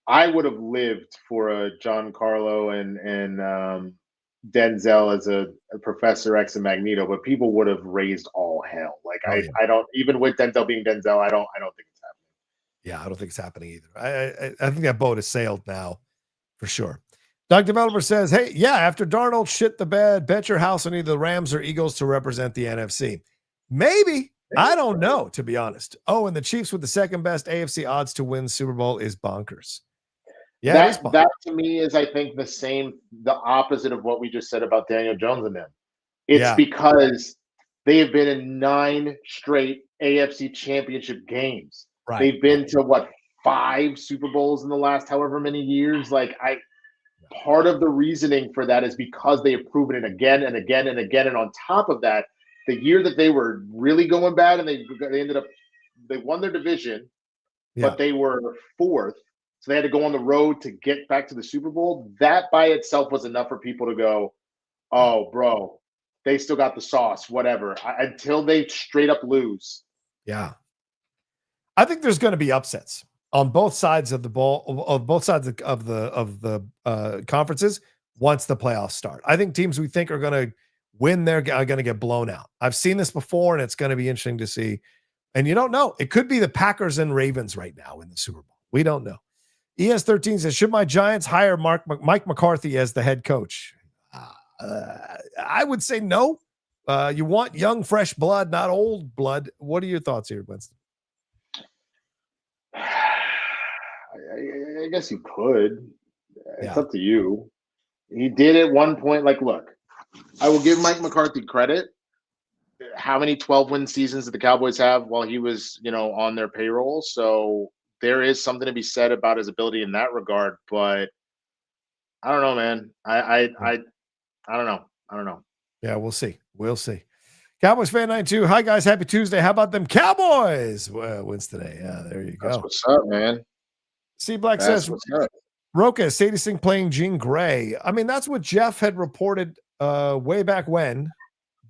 I would have lived for a Giancarlo and Denzel as a Professor X and Magneto, but people would have raised all hell. Like I don't, even with Denzel being Denzel, I don't think it's happening. Yeah, I don't think it's happening either. I think that boat has sailed now for sure. Doug Developer says, hey, yeah, after Darnold shit the bed, bet your house on either the Rams or Eagles to represent the NFC. Maybe. I don't know, to be honest. Oh, and the Chiefs with the second best AFC odds to win Super Bowl is bonkers. Yeah, that to me is, I think, the opposite of what we just said about Daniel Jones and them. It's because they have been in 9 straight AFC championship games. Right. They've been to 5 Super Bowls in the last however many years. Part of the reasoning for that is because they have proven it again and again and again. And on top of that, the year that they were really going bad and they won their division, but they were 4th. So they had to go on the road to get back to the Super Bowl. That by itself was enough for people to go, oh, bro, they still got the sauce, whatever, until they straight up lose. Yeah. I think there's going to be upsets on both sides of the ball, of both sides of the conferences once the playoffs start. I think teams we think are going to win are going to get blown out. I've seen this before, and it's going to be interesting to see. And you don't know. It could be the Packers and Ravens right now in the Super Bowl. We don't know. ES13 says, should my Giants hire Mike McCarthy as the head coach? I would say no. You want young, fresh blood, not old blood. What are your thoughts here, Winston? I guess you could. It's up to you. He did at one point. Look, I will give Mike McCarthy credit. How many 12-win seasons did the Cowboys have while he was, on their payroll? So there is something to be said about his ability in that regard. But I don't know, man. I don't know. I don't know. Yeah, we'll see. We'll see. Cowboys fan 92. Hi guys, happy Tuesday. How about them Cowboys? Winston A. Yeah, there you go. That's what's up, man. C Black says, Rocha, Sadie Sink playing Jean Grey. I mean, that's what Jeff had reported way back when.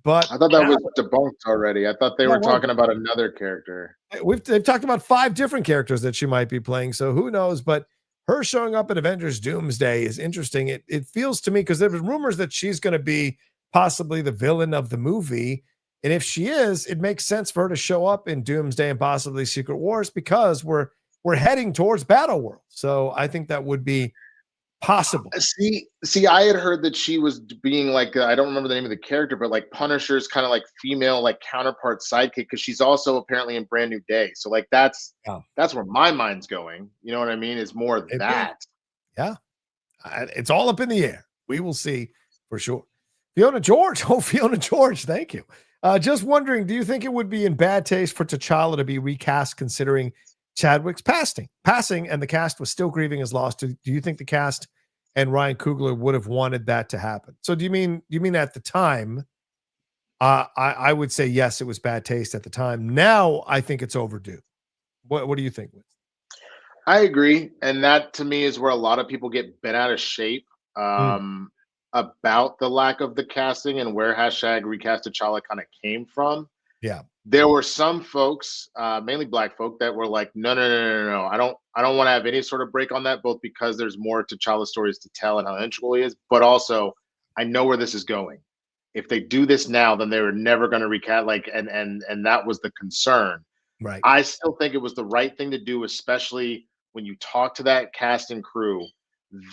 But I thought that was debunked already. I thought they were talking about another character. They've talked about 5 different characters that she might be playing. So who knows? But her showing up in Avengers Doomsday is interesting. It feels to me, because there was rumors that she's going to be possibly the villain of the movie. And if she is, it makes sense for her to show up in Doomsday and possibly Secret Wars, because we're heading towards Battle World. So I think that would be possible. See, I had heard that she was being I don't remember the name of the character, but Punisher's kind of female counterpart sidekick, because she's also apparently in Brand New Day. So that's where my mind's going. You know what I mean? Is more that. Yeah. It's all up in the air. We will see for sure. Fiona George. Oh, Fiona George. Thank you. Just wondering, do you think it would be in bad taste for T'Challa to be recast, considering Chadwick's passing and the cast was still grieving his loss? Do you think the cast and Ryan Coogler would have wanted that to happen? So do you mean at the time? I would say yes, it was bad taste at the time. Now I think it's overdue. What do you think? I agree, and that to me is where a lot of people get bent out of shape about the lack of the casting and where #recast T'Challa kind of came from. Yeah. There were some folks, mainly Black folk, that were like, no. I don't want to have any sort of break on that, both because there's more T'Challa stories to tell and how integral he is, but also I know where this is going. If they do this now, then they were never going to recast. And that was the concern. Right. I still think it was the right thing to do, especially when you talk to that cast and crew.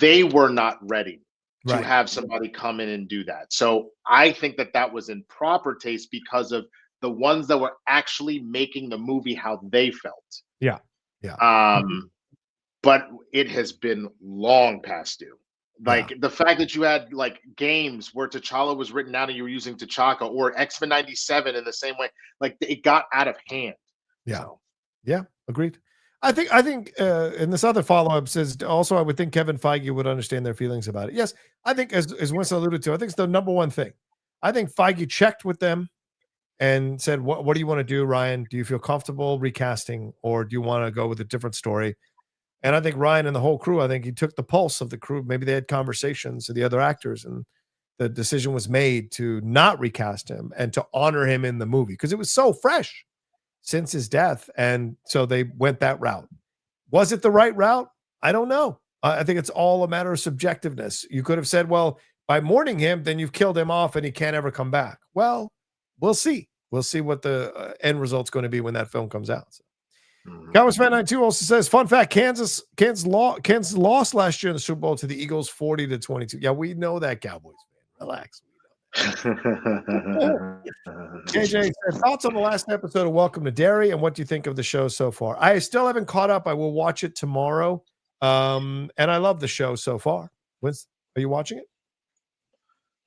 They were not ready to have somebody come in and do that. So I think that was in proper taste because of the ones that were actually making the movie how they felt. Yeah. Yeah. But it has been long past due. The fact that you had games where T'Challa was written out and you were using T'Chaka, or X-Men 97 in the same way, it got out of hand. Yeah. So. Yeah. Agreed. I think and this other follow-up says also, I would think Kevin Feige would understand their feelings about it. Yes. I think as Winston alluded to, I think it's the number one thing. I think Feige checked with them and said, what do you want to do, Ryan? Do you feel comfortable recasting, or do you want to go with a different story? And I think Ryan and the whole crew, I think he took the pulse of the crew. Maybe they had conversations with the other actors, and the decision was made to not recast him and to honor him in the movie because it was so fresh since his death. And so they went that route. Was it the right route? I don't know. I think it's all a matter of subjectiveness. You could have said, well, by mourning him, then you've killed him off and he can't ever come back. Well, we'll see. We'll see what the end result's going to be when that film comes out. So. Cowboys Fan 92 also says, fun fact, Kansas lost last year in the Super Bowl to the Eagles 40-22. Yeah, we know that, Cowboys fan. Relax. JJ said, thoughts on the last episode of Welcome to Derry, and what do you think of the show so far? I still haven't caught up. I will watch it tomorrow. And I love the show so far. Are you watching it?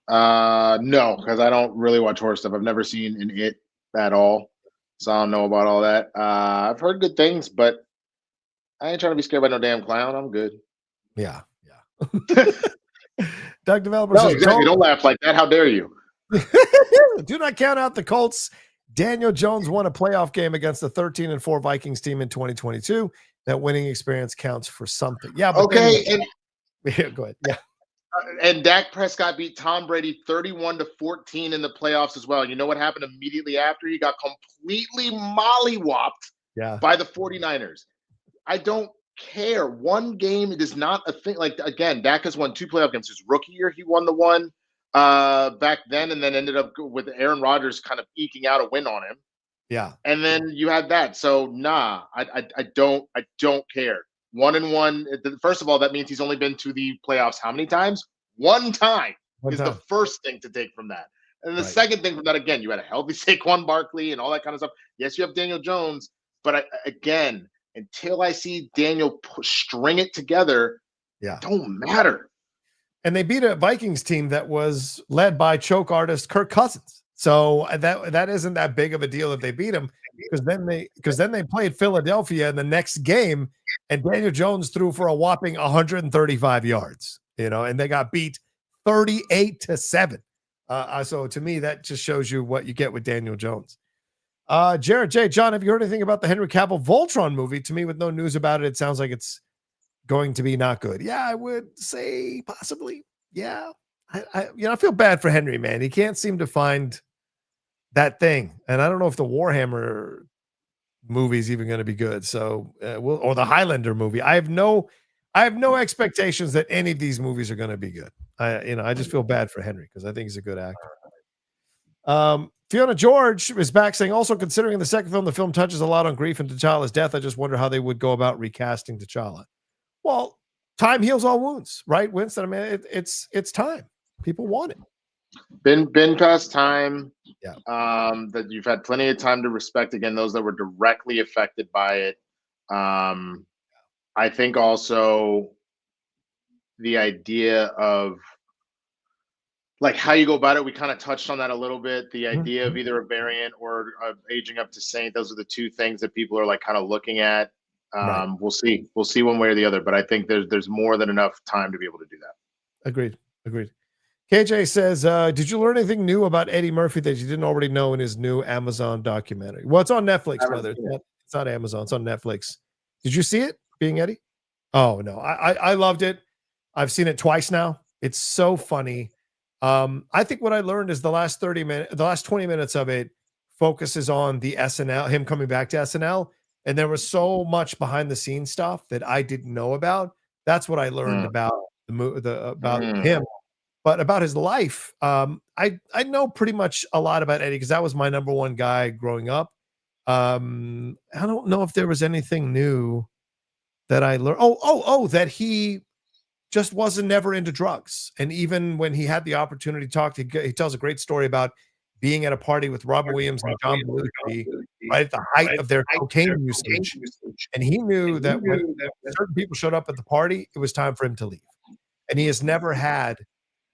No, because I don't really watch horror stuff. I've never seen an It at all, so I don't know about all that. I've heard good things, but I ain't trying to be scared by no damn clown. I'm good. Yeah. Doug Developer No, says, exactly. Don't laugh like that. How dare you? do not count out the Colts. Daniel Jones won a playoff game against the 13-4 Vikings team in 2022. That winning experience counts for something. Yeah. But okay. Go ahead. Yeah. And Dak Prescott beat Tom Brady 31-14 in the playoffs as well. You know what happened immediately after? He got completely mollywopped by the 49ers. I don't care. One game, it is not a thing. Like, again, Dak has won 2 playoff games. His rookie year, he won the one back then, and then ended up with Aaron Rodgers kind of eking out a win on him. Yeah. And then you had that. So I don't care. 1-1. First of all, that means he's only been to the playoffs how many times? One time is the first thing to take from that. And the second thing from that, again, you had a healthy Saquon Barkley and all that kind of stuff. Yes, you have Daniel Jones, but again, until I see Daniel string it together, it don't matter. And they beat a Vikings team that was led by choke artist Kirk Cousins. So that isn't that big of a deal if they beat him, because then they played Philadelphia in the next game, and Daniel Jones threw for a whopping 135 yards, and they got beat 38-7. So to me, that just shows you what you get with Daniel Jones. Jared J. John, have you heard anything about the Henry Cavill Voltron movie? To me, with no news about it, it sounds like it's going to be not good. Yeah, I would say possibly. Yeah. I feel bad for Henry, man. He can't seem to find that thing. And I don't know if the Warhammer movie is even going to be good. So, or the Highlander movie. I have no expectations that any of these movies are going to be good. I just feel bad for Henry because I think he's a good actor. Fiona George is back saying, also considering the second film, the film touches a lot on grief and T'Challa's death. I just wonder how they would go about recasting T'Challa. Well, time heals all wounds, right, Winston? I mean, it's time. People want it. Been past time. Yeah. That you've had plenty of time to respect, again, those that were directly affected by it. I think also the idea of like how you go about it, we kind of touched on that a little bit. The idea of either a variant or aging up to Saint, those are the two things that people are like kind of looking at. We'll see one way or the other, but I think there's more than enough time to be able to do that. Agreed. KJ says, did you learn anything new about Eddie Murphy that you didn't already know in his new Amazon documentary? Well, it's on Netflix, brother. It's not Amazon. It's on Netflix. Did you see it, Being Eddie? Oh, no. I loved it. I've seen it twice now. It's so funny. I think what I learned is the last 20 minutes of it focuses on the SNL, him coming back to SNL. And there was so much behind the scenes stuff that I didn't know about. That's what I learned about him. But about his life, I know pretty much a lot about Eddie because that was my number one guy growing up. I don't know if there was anything new that I learned. That he just wasn't never into drugs. And even when he had the opportunity to talk, he tells a great story about being at a party with Robin Williams and John Belushi right at the height of their cocaine usage. And he knew that when certain people showed up at the party, it was time for him to leave. And he has never had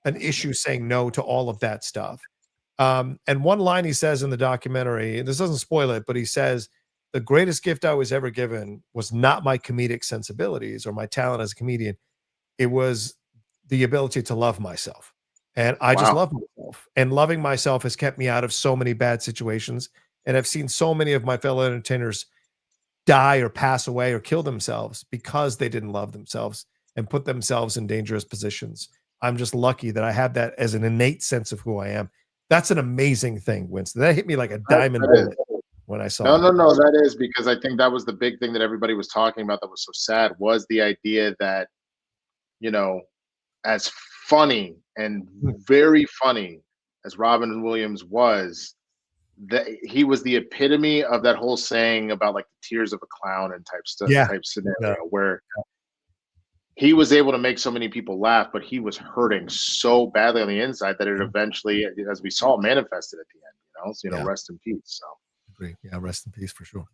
an issue saying no to all of that stuff. And one line he says in the documentary, and this doesn't spoil it, but he says, the greatest gift I was ever given was not my comedic sensibilities or my talent as a comedian. It was the ability to love myself. And I just love myself. And loving myself has kept me out of so many bad situations. And I've seen so many of my fellow entertainers die or pass away or kill themselves because they didn't love themselves and put themselves in dangerous positions. I'm just lucky that I have that as an innate sense of who I am. That's an amazing thing, Winston. That hit me like a diamond bullet when I saw it. No, that is because I think that was the big thing that everybody was talking about that was so sad was the idea that, you know, as funny and very funny as Robin Williams was, that he was the epitome of that whole saying about like the tears of a clown and type stuff, type scenario where he was able to make so many people laugh, but he was hurting so badly on the inside that it eventually, as we saw, manifested at the end. So, rest in peace. So, agree. Yeah, rest in peace for sure.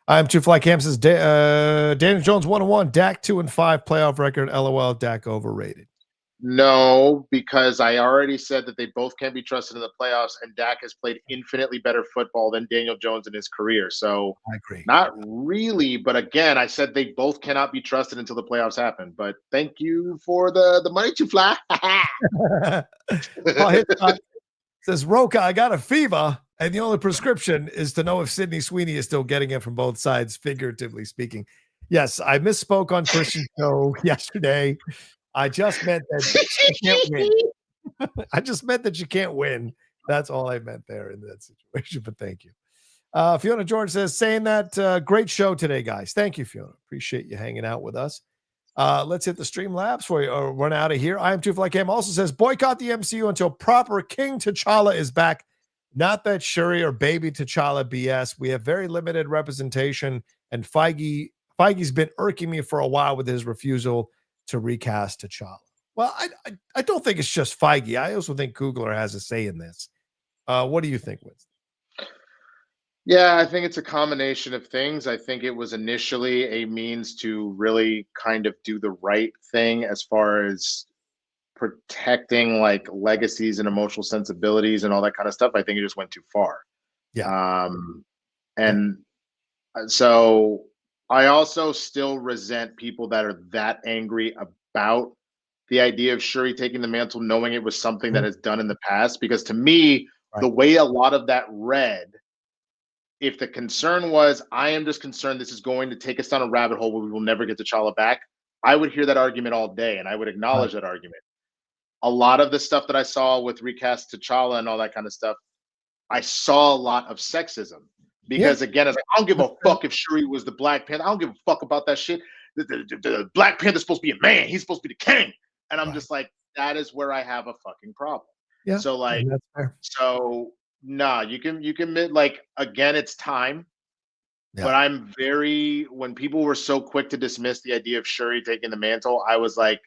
I'm Two Fly Cam says Daniel Jones 1-1, Dak 2-5 playoff record. LOL, Dak overrated. No, because I already said that they both can't be trusted in the playoffs, and Dak has played infinitely better football than Daniel Jones in his career. So I agree. Not really, but again, I said they both cannot be trusted until the playoffs happen. But thank you for the money to fly. Says Rocha, I got a fever, and the only prescription is to know if Sydney Sweeney is still getting it from both sides, figuratively speaking. Yes, I misspoke on Christian's show yesterday. I just meant that you can't win. I just meant that you can't win. That's all I meant there in that situation. But thank you. Fiona George says, saying that great show today, guys. Thank you, Fiona. Appreciate you hanging out with us. Let's hit the Streamlabs before we run out of here. I am Two Fly Cam also says, boycott the MCU until proper King T'Challa is back. Not that Shuri or baby T'Challa BS. We have very limited representation, and Feige's been irking me for a while with his refusal to recast T'Challa. Well, I don't think it's just Feige. I also think Coogler has a say in this. What do you think, Winston? Yeah, I think it's a combination of things. I think it was initially a means to really kind of do the right thing as far as protecting like legacies and emotional sensibilities and all that kind of stuff. I think it just went too far. Yeah. And so I also still resent people that are that angry about the idea of Shuri taking the mantle, knowing it was something that has done in the past. Because to me, the way a lot of that read, if the concern was, I am just concerned this is going to take us down a rabbit hole where we will never get T'Challa back, I would hear that argument all day and I would acknowledge that argument. A lot of the stuff that I saw with recast T'Challa and all that kind of stuff, I saw a lot of sexism. Because again, it's like, I don't give a fuck if Shuri was the Black Panther. I don't give a fuck about that shit. The Black Panther's supposed to be a man. He's supposed to be the king. And I'm just like, that is where I have a fucking problem. Yeah. So like, you can like, again, it's time. Yeah. But I'm when people were so quick to dismiss the idea of Shuri taking the mantle, I was like,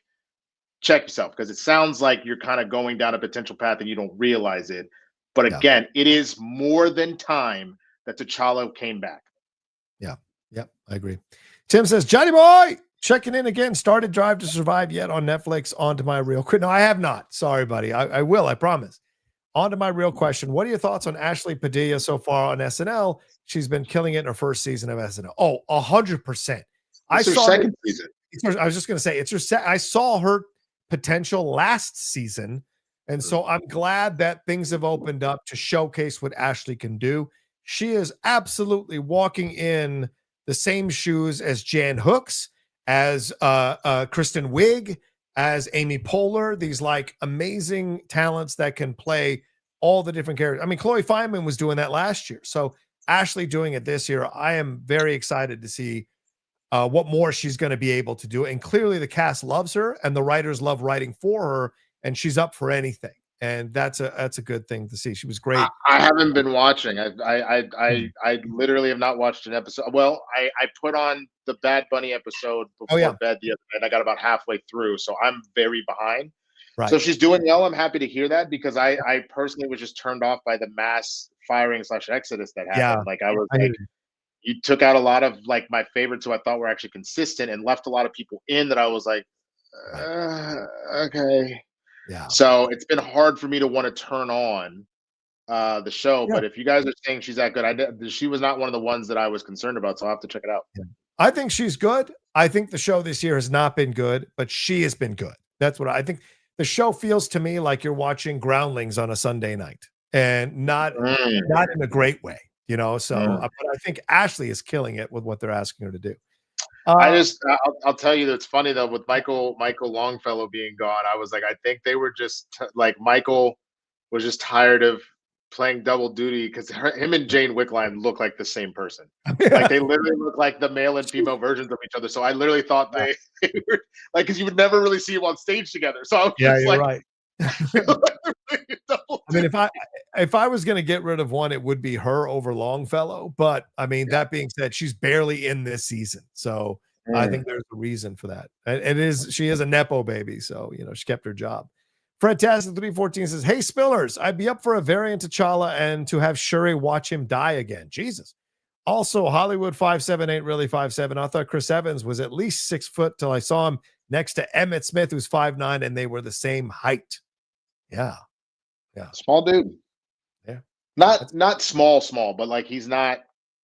check yourself, because it sounds like you're kind of going down a potential path and you don't realize it. But again, it is more than time that T'Challa came back. Yeah. Yep. I agree. Tim says, Johnny boy, checking in again. Started Drive to Survive yet on Netflix? On to my real question. No, I have not. Sorry, buddy. I will. I promise. On to my real question. What are your thoughts on Ashley Padilla so far on SNL? She's been killing it in her first season of SNL. Oh, 100%. I saw her second season. I was just going to say, I saw her potential last season. And so I'm glad that things have opened up to showcase what Ashley can do. She is absolutely walking in the same shoes as Jan Hooks, as Kristen Wiig, as Amy Poehler, these like amazing talents that can play all the different characters. I mean, Chloe Fineman was doing that last year. So Ashley doing it this year, I am very excited to see what more she's going to be able to do. And clearly the cast loves her and the writers love writing for her, and she's up for anything. And that's a good thing to see. She was great. I haven't been watching. I literally have not watched an episode. Well, I put on the Bad Bunny episode before bed the other night. I got about halfway through, so I'm very behind. Right. So she's doing well. I'm happy to hear that, because I personally was just turned off by the mass firing / exodus that happened. Yeah, like I was like, you took out a lot of like my favorites who I thought were actually consistent and left a lot of people in that I was like, okay. Yeah. So it's been hard for me to want to turn on the show. Yeah. But if you guys are saying she's that good, she was not one of the ones that I was concerned about. So I'll have to check it out. Yeah. I think she's good. I think the show this year has not been good, but she has been good. That's what I think. The show feels to me like you're watching Groundlings on a Sunday night, and not in a great way. you know. So but I think Ashley is killing it with what they're asking her to do. I'll tell you that's funny though, with Michael Longfellow being gone, I was like, I think they were just like Michael was just tired of playing double duty because him and Jane Wickline look like the same person. Like they literally look like the male and female versions of each other. So I literally thought they were like, because you would never really see them on stage together. So I was just you're like, right. I mean, if I was going to get rid of one, it would be her over Longfellow. But I mean, that being said, she's barely in this season, so I think there's a reason for that. She is a nepo baby, so you know she kept her job. Fred Tassin 314 says, "Hey Spillers, I'd be up for a variant T'Challa and to have Shuri watch him die again." Jesus. Also, Hollywood 578 really 5'7". I thought Chris Evans was at least 6 foot till I saw him next to Emmitt Smith, who's 5'9", and they were the same height. Yeah. Small dude. Yeah. Not small, but like he's not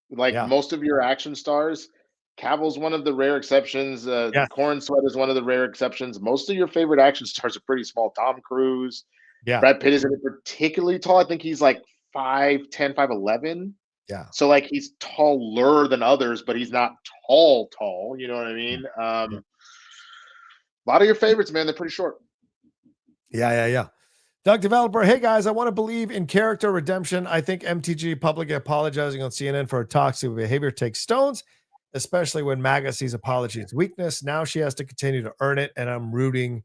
like most of your action stars. Cavill's one of the rare exceptions. Corn Sweat is one of the rare exceptions. Most of your favorite action stars are pretty small. Tom Cruise. Yeah. Brad Pitt isn't particularly tall. I think he's like 5'10", 5'11". Yeah. So like he's taller than others, but he's not tall. You know what I mean? A lot of your favorites, man, they're pretty short. Yeah. Doug Developer, hey guys, I want to believe in character redemption. I think MTG publicly apologizing on CNN for her toxic behavior takes stones, especially when MAGA sees apology as weakness. Now she has to continue to earn it, and I'm rooting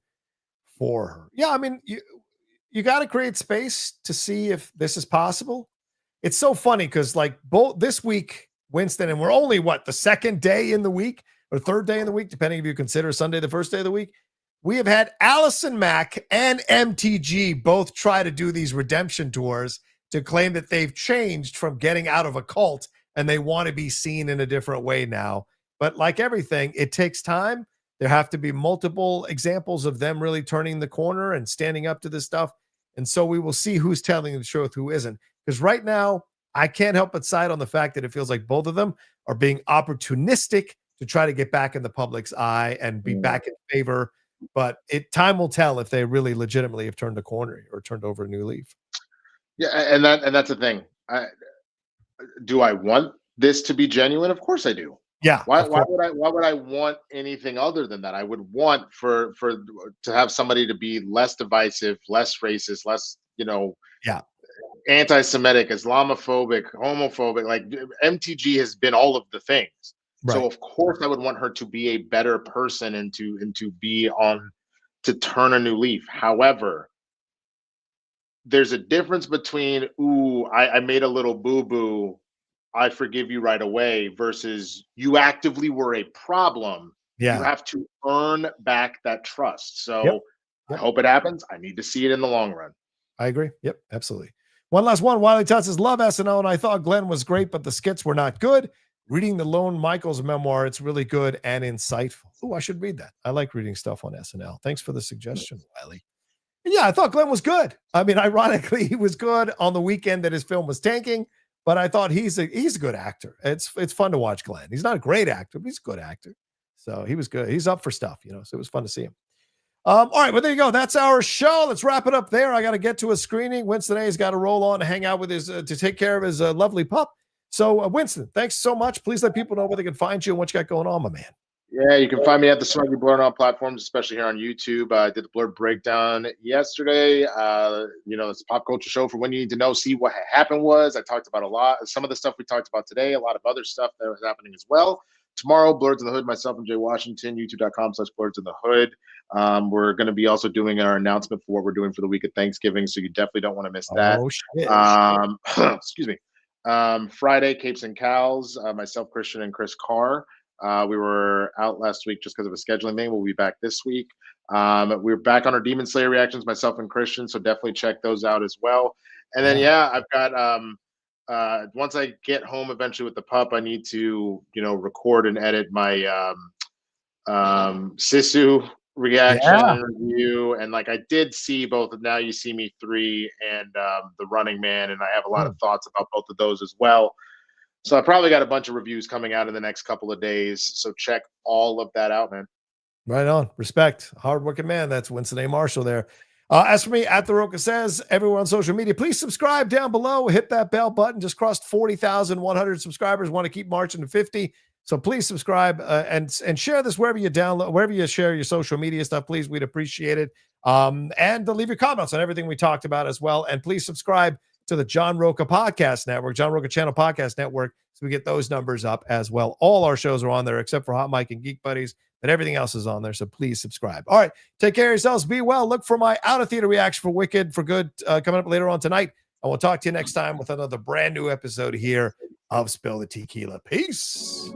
for her. Yeah, I mean, you got to create space to see if this is possible. It's so funny because like both this week, Winston, and we're only the second day in the week or third day in the week, depending if you consider Sunday the first day of the week. We have had Allison Mack and MTG both try to do these redemption tours to claim that they've changed from getting out of a cult and they want to be seen in a different way now. But like everything, it takes time. There have to be multiple examples of them really turning the corner and standing up to this stuff. And so we will see who's telling the truth, who isn't. Because right now, I can't help but side on the fact that it feels like both of them are being opportunistic to try to get back in the public's eye and be back in favor. But time will tell if they really legitimately have turned a corner or turned over a new leaf. Yeah, and that's the thing. Do I want this to be genuine? Of course I do. Yeah. Why would I want anything other than that? I would want for to have somebody to be less divisive, less racist, less, anti-Semitic, Islamophobic, homophobic. Like MTG has been all of the things. Right. So of course I would want her to be a better person and to be to turn a new leaf. However, there's a difference between, I made a little boo-boo, I forgive you right away, versus you actively were a problem. Yeah. You have to earn back that trust. So I hope it happens. I need to see it in the long run. I agree. Yep, absolutely. One last one. Wiley Tutt says, love SNL, and I thought Glenn was great, but the skits were not good. Reading the Lone Michaels memoir, it's really good and insightful. Oh, I should read that. I like reading stuff on SNL. Thanks for the suggestion, Wiley. Yeah, I thought Glenn was good. I mean, ironically, he was good on the weekend that his film was tanking, but I thought he's a good actor. It's fun to watch Glenn. He's not a great actor, but he's a good actor. So he was good. He's up for stuff, so it was fun to see him. All right, well, there you go. That's our show. Let's wrap it up there. I got to get to a screening. Winston A's got to roll on and hang out with his to take care of his lovely pup. So, Winston, thanks so much. Please let people know where they can find you and what you got going on, my man. Yeah, you can find me at the Smuggy Blurred on platforms, especially here on YouTube. I did the Blurred breakdown yesterday. It's a pop culture show for when you need to know, see what happened was. I talked about some of the stuff we talked about today, a lot of other stuff that was happening as well. Tomorrow, Blurreds in the Hood, myself and Jay Washington, youtube.com/Blurreds in the Hood. We're going to be also doing our announcement for what we're doing for the week of Thanksgiving, so you definitely don't want to miss that. Oh, shit. Excuse me. Friday, Capes and Cows, myself, Christian, and Chris Carr. We were out last week just because of a scheduling thing. We'll be back this week. We're back on our Demon Slayer reactions, myself and Christian, so definitely check those out as well. And then, I've got once I get home eventually with the pup, I need to, record and edit my Sisu reaction review. And like I did see both of Now You See Me 3 and The Running Man, and I have a lot of thoughts about both of those as well. So I probably got a bunch of reviews coming out in the next couple of days. So check all of that out, man. Right on. Respect. Hardworking man. That's Winston A. Marshall there. As for me, at the Rocha says, everyone on social media, please subscribe down below. Hit that bell button. Just crossed 40,100 subscribers. Want to keep marching to 50. So please subscribe and share this wherever you download, wherever you share your social media stuff. Please, we'd appreciate it. And leave your comments on everything we talked about as well. And please subscribe to the John Rocha Podcast Network, John Rocha Channel Podcast Network, so we get those numbers up as well. All our shows are on there except for Hot Mike and Geek Buddies, but everything else is on there. So please subscribe. All right, take care of yourselves. Be well. Look for my out of theater reaction for Wicked for Good coming up later on tonight. And we'll talk to you next time with another brand new episode here of Spill the Tequila. Peace.